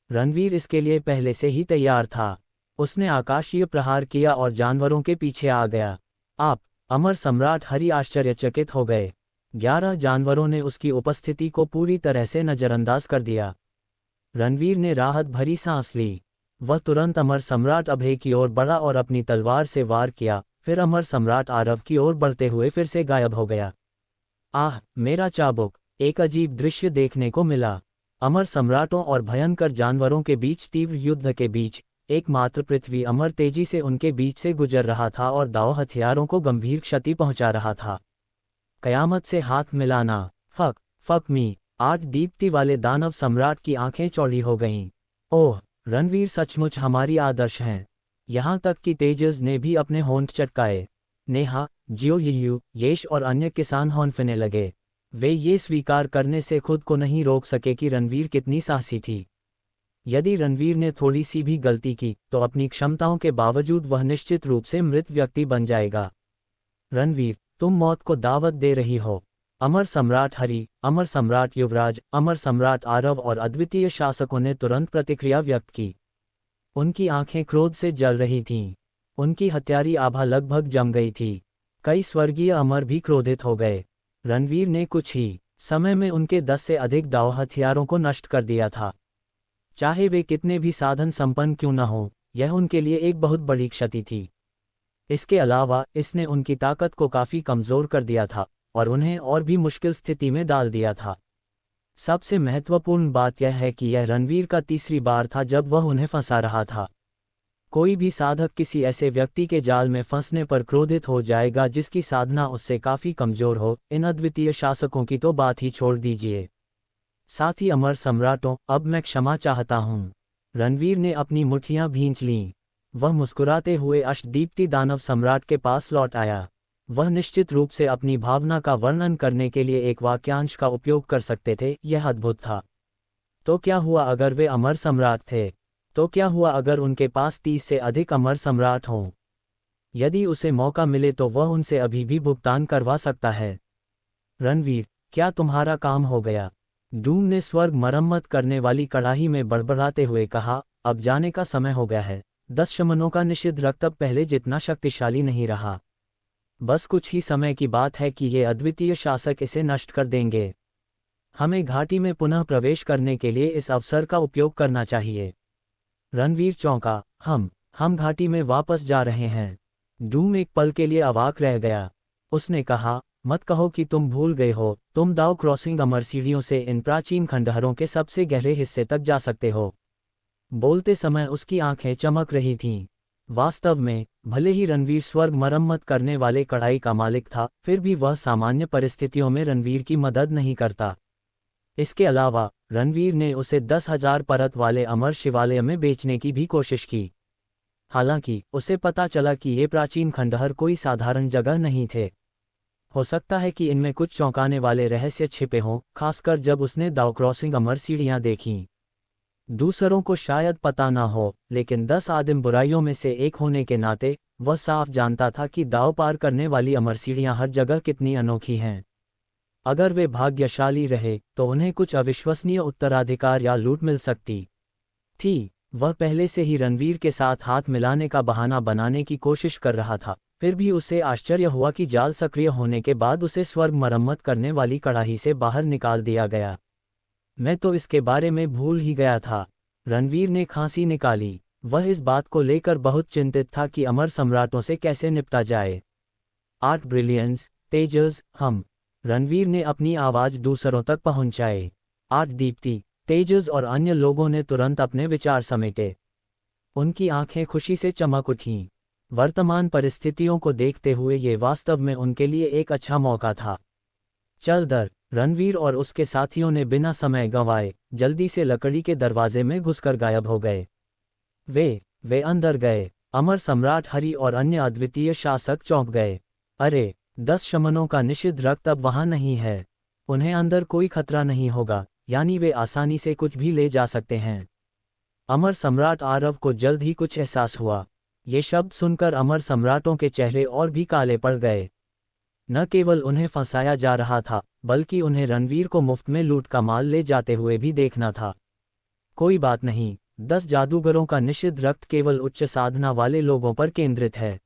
रणवीर इसके लिए पहले से ही तैयार था। उसने आकाशीय प्रहार किया और जानवरों के पीछे आ गया। आप, अमर सम्राट हरि आश्चर्यचकित हो गए। 11 जानवरों ने उसकी उपस्थिति को पूरी तरह से नजरअंदाज कर दिया। रणवीर ने राहत भरी सांस ली। वह तुरंत अमर सम्राट अभय की ओर बढ़ा और अपनी तलवार से वार किया, फिर अमर सम्राट आरव की ओर बढ़ते हुए फिर से गायब हो गया। आह, मेरा चाबुक! एक अजीब दृश्य देखने को मिला। अमर सम्राटों और भयंकर जानवरों के बीच तीव्र युद्ध के बीच एकमात्र पृथ्वी अमर तेजी से उनके बीच से गुजर रहा था और दाव हथियारों को गंभीर क्षति पहुंचा रहा था। कयामत से हाथ मिलाना। Fuck me. 8 दीप्ति वाले दानव सम्राट की आंखें चौड़ी हो गईं। ओह, रणवीर सचमुच हमारी आदर्श हैं। यहाँ तक कि तेजस ने भी अपने होंठ चटकाए। नेहा, जियो यू, येश और अन्य किसान हौंफने लगे। वे ये स्वीकार करने से खुद को नहीं रोक सके कि रणवीर कितनी साहसी थी। यदि रणवीर ने थोड़ी सी भी गलती की तो अपनी क्षमताओं के बावजूद वह निश्चित रूप से मृत व्यक्ति बन जाएगा। रणवीर, तुम मौत को दावत दे रही हो। अमर सम्राट हरि, अमर सम्राट युवराज, अमर सम्राट आरव और अद्वितीय शासकों ने तुरंत प्रतिक्रिया व्यक्त की। उनकी आंखें क्रोध से जल रही थीं। उनकी हत्यारी आभा लगभग जम गई थी। कई स्वर्गीय अमर भी क्रोधित हो गए। रणवीर ने कुछ ही समय में उनके 10 से अधिक दाव हथियारों को नष्ट कर दिया था। चाहे वे कितने भी साधन संपन्न क्यों न हो, यह उनके लिए एक बहुत बड़ी क्षति थी। इसके अलावा इसने उनकी ताकत को काफ़ी कमज़ोर कर दिया था और उन्हें और भी मुश्किल स्थिति में डाल दिया था। सबसे महत्वपूर्ण बात यह है कि यह रणवीर का तीसरी बार था जब वह उन्हें फंसा रहा था। कोई भी साधक किसी ऐसे व्यक्ति के जाल में फंसने पर क्रोधित हो जाएगा जिसकी साधना उससे काफ़ी कमज़ोर हो। इन अद्वितीय शासकों की तो बात ही छोड़ दीजिए। साथ ही अमर सम्राटों, अब मैं क्षमा चाहता हूँ। रणवीर ने अपनी मुट्ठियाँ भींच लीं। वह मुस्कुराते हुए अष्टदीप्ति दानव सम्राट के पास लौट आया। वह निश्चित रूप से अपनी भावना का वर्णन करने के लिए एक वाक्यांश का उपयोग कर सकते थे। यह अद्भुत था। तो क्या हुआ अगर वे अमर सम्राट थे? तो क्या हुआ अगर उनके पास 30 से अधिक अमर सम्राट हों? यदि उसे मौका मिले तो वह उनसे अभी भी भुगतान करवा सकता है। रणवीर, क्या तुम्हारा काम हो गया? डूम ने स्वर्ग मरम्मत करने वाली कड़ाही में बड़बड़ाते हुए कहा, अब जाने का समय हो गया है। 10 शमनों का निषिद्ध रक्त अब पहले जितना शक्तिशाली नहीं रहा। बस कुछ ही समय की बात है कि ये अद्वितीय शासक इसे नष्ट कर देंगे। हमें घाटी में पुनः प्रवेश करने के लिए इस अवसर का उपयोग करना चाहिए। रणवीर चौंका। हम घाटी में वापस जा रहे हैं। डूम एक पल के लिए अवाक रह गया। उसने कहा, मत कहो कि तुम भूल गए हो। तुम दाव क्रॉसिंग अमर सीढ़ियों से इन प्राचीन खंडहरों के सबसे गहरे हिस्से तक जा सकते हो। बोलते समय उसकी आंखें चमक रही थीं। वास्तव में, भले ही रणवीर स्वर्ग मरम्मत करने वाले कड़ाई का मालिक था, फिर भी वह सामान्य परिस्थितियों में रणवीर की मदद नहीं करता। इसके अलावा, रणवीर ने उसे 10,000 परत वाले अमर शिवालय में बेचने की भी कोशिश की। हालांकि, उसे पता चला कि ये प्राचीन खंडहर कोई साधारण जगह नहीं थे। हो सकता है कि इनमें कुछ चौंकाने वाले रहस्य छिपे हों, खासकर जब उसने दाव क्रॉसिंग अमर सीढ़ियां देखीं। दूसरों को शायद पता ना हो, लेकिन 10 आदिम बुराइयों में से एक होने के नाते वह साफ जानता था कि दाव पार करने वाली अमर सीढ़ियां हर जगह कितनी अनोखी हैं। अगर वे भाग्यशाली रहे तो उन्हें कुछ अविश्वसनीय उत्तराधिकार या लूट मिल सकती थी। वह पहले से ही रणवीर के साथ हाथ मिलाने का बहाना बनाने की कोशिश कर रहा था, फिर भी उसे आश्चर्य हुआ कि जाल सक्रिय होने के बाद उसे स्वर्ग मरम्मत करने वाली कड़ाही से बाहर निकाल दिया गया। मैं तो इसके बारे में भूल ही गया था। रणवीर ने खांसी निकाली। वह इस बात को लेकर बहुत चिंतित था कि अमर सम्राटों से कैसे निपटा जाए। 8 ब्रिलियंस, तेजस, हम। रणवीर ने अपनी आवाज़ दूसरों तक पहुंचाई। 8 दीप्ति, तेजस और अन्य लोगों ने तुरंत अपने विचार समेटे। उनकी आंखें खुशी से चमक उठीं। वर्तमान परिस्थितियों को देखते हुए ये वास्तव में उनके लिए एक अच्छा मौका था। चल दर। रणवीर और उसके साथियों ने बिना समय गंवाए जल्दी से लकड़ी के दरवाजे में घुसकर गायब हो गए। वे अंदर गए। अमर सम्राट हरि और अन्य अद्वितीय शासक चौंक गए। अरे, 10 शमनों का निषिद्ध रक्त अब वहां नहीं है। उन्हें अंदर कोई खतरा नहीं होगा, यानी वे आसानी से कुछ भी ले जा सकते हैं। अमर सम्राट आरव को जल्द ही कुछ एहसास हुआ। ये शब्द सुनकर अमर सम्राटों के चेहरे और भी काले पड़ गए। न केवल उन्हें फंसाया जा रहा था, बल्कि उन्हें रणवीर को मुफ्त में लूट का माल ले जाते हुए भी देखना था। कोई बात नहीं, 10 जादूगरों का निषिद्ध रक्त केवल उच्च साधना वाले लोगों पर केंद्रित है।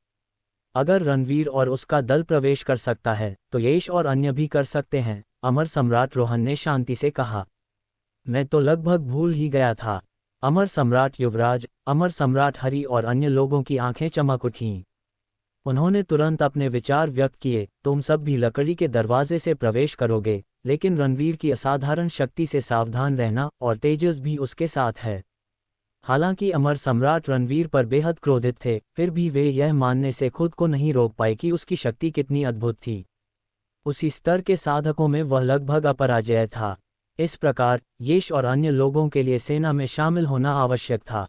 अगर रणवीर और उसका दल प्रवेश कर सकता है, तो यश और अन्य भी कर सकते हैं, अमर सम्राट रोहन ने शांति से कहा। मैं तो लगभग भूल ही गया था। अमर सम्राट युवराज, अमर सम्राट हरि और अन्य लोगों की आंखें चमक उठीं। उन्होंने तुरंत अपने विचार व्यक्त किए। तुम सब भी लकड़ी के दरवाजे से प्रवेश करोगे, लेकिन रणवीर की असाधारण शक्ति से सावधान रहना, और तेजस भी उसके साथ है। हालांकि अमर सम्राट रणवीर पर बेहद क्रोधित थे, फिर भी वे यह मानने से खुद को नहीं रोक पाए कि उसकी शक्ति कितनी अद्भुत थी। उसी स्तर के साधकों में वह लगभग अपराजेय था। इस प्रकार यश और अन्य लोगों के लिए सेना में शामिल होना आवश्यक था।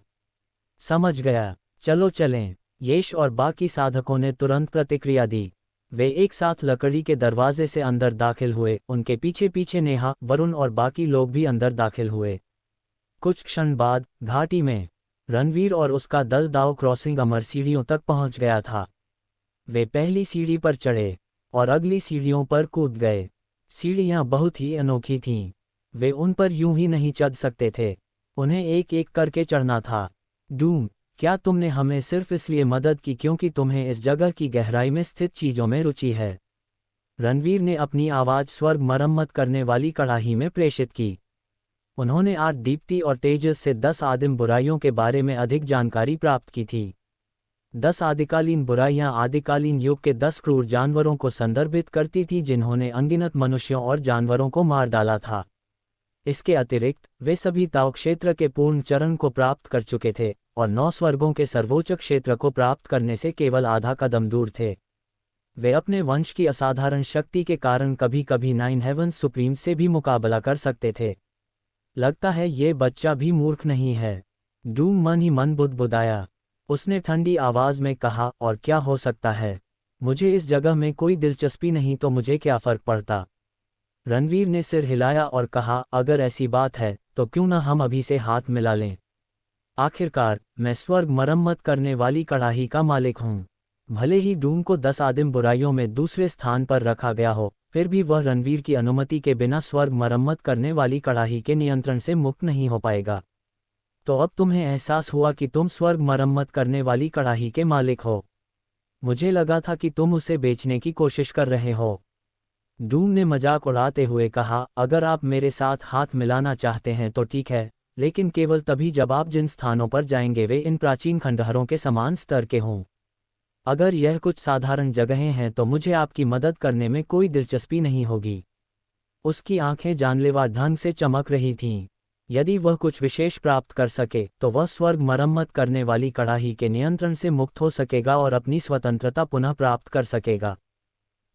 समझ गया, चलो चलें। यश और बाकी साधकों ने तुरंत प्रतिक्रिया दी। वे एक साथ लकड़ी के दरवाजे से अंदर दाखिल हुए। उनके पीछे पीछे नेहा, वरुण और बाकी लोग भी अंदर दाखिल हुए। कुछ क्षण बाद घाटी में रणवीर और उसका दल दाव क्रॉसिंग अमर सीढ़ियों तक पहुंच गया था। वे पहली सीढ़ी पर चढ़े और अगली सीढ़ियों पर कूद गए। सीढ़ियाँ बहुत ही अनोखी थीं। वे उन पर यूं ही नहीं चढ़ सकते थे, उन्हें एक एक करके चढ़ना था। डूम, क्या तुमने हमें सिर्फ इसलिए मदद की क्योंकि तुम्हें इस जगह की गहराई में स्थित चीज़ों में रुचि है? रणवीर ने अपनी आवाज़ स्वर्ग मरम्मत करने वाली कड़ाही में प्रेषित की। उन्होंने आज दीप्ति और तेजस से 10 आदिम बुराइयों के बारे में अधिक जानकारी प्राप्त की थी। 10 आदिकालीन बुराइयां आदिकालीन युग के 10 क्रूर जानवरों को संदर्भित करती थीं जिन्होंने अनगिनत मनुष्यों और जानवरों को मार डाला था। इसके अतिरिक्त वे सभी ताओ क्षेत्र के पूर्ण चरण को प्राप्त कर चुके थे और 9 स्वर्गों के सर्वोच्च क्षेत्र को प्राप्त करने से केवल आधा कदम दूर थे। वे अपने वंश की असाधारण शक्ति के कारण कभी कभी 9 हेवंस सुप्रीम से भी मुकाबला कर सकते थे। लगता है ये बच्चा भी मूर्ख नहीं है, डूम मन ही मन बुदबुदाया। उसने ठंडी आवाज में कहा, और क्या हो सकता है? मुझे इस जगह में कोई दिलचस्पी नहीं तो मुझे क्या फर्क पड़ता? रणवीर ने सिर हिलाया और कहा, अगर ऐसी बात है तो क्यों न हम अभी से हाथ मिला लें। आखिरकार मैं स्वर्ग मरम्मत करने वाली कड़ाही का मालिक हूँ। भले ही डूम को 10 आदिम बुराइयों में दूसरे स्थान पर रखा गया हो, फिर भी वह रणवीर की अनुमति के बिना स्वर्ग मरम्मत करने वाली कड़ाही के नियंत्रण से मुक्त नहीं हो पाएगा। तो अब तुम्हें एहसास हुआ कि तुम स्वर्ग मरम्मत करने वाली कड़ाही के मालिक हो। मुझे लगा था कि तुम उसे बेचने की कोशिश कर रहे हो। डूम ने मजाक उड़ाते हुए कहा, अगर आप मेरे साथ हाथ मिलाना चाहते हैं तो ठीक है, लेकिन केवल तभी जब आप जिन स्थानों पर जाएंगे वे इन प्राचीन खंडहरों के समान स्तर के हों। अगर यह कुछ साधारण जगहें हैं तो मुझे आपकी मदद करने में कोई दिलचस्पी नहीं होगी। उसकी आंखें जानलेवा ढंग से चमक रही थीं। यदि वह कुछ विशेष प्राप्त कर सके तो वह स्वर्ग मरम्मत करने वाली कड़ाही के नियंत्रण से मुक्त हो सकेगा और अपनी स्वतंत्रता पुनः प्राप्त कर सकेगा।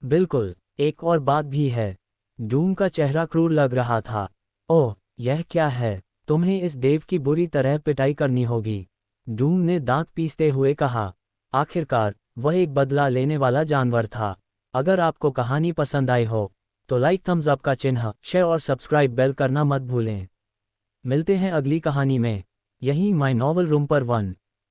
बिल्कुल, एक और बात भी है। डूम का चेहरा क्रूर लग रहा था। ओह, यह क्या है? तुम्हें इस देव की बुरी तरह पिटाई करनी होगी, डूम ने दांत पीसते हुए कहा। आखिरकार वह एक बदला लेने वाला जानवर था। अगर आपको कहानी पसंद आई हो तो लाइक, थम्स अप का चिन्ह, शेयर और सब्सक्राइब बेल करना मत भूलें। मिलते हैं अगली कहानी में, यहीं माय नॉवल रूम पर 1।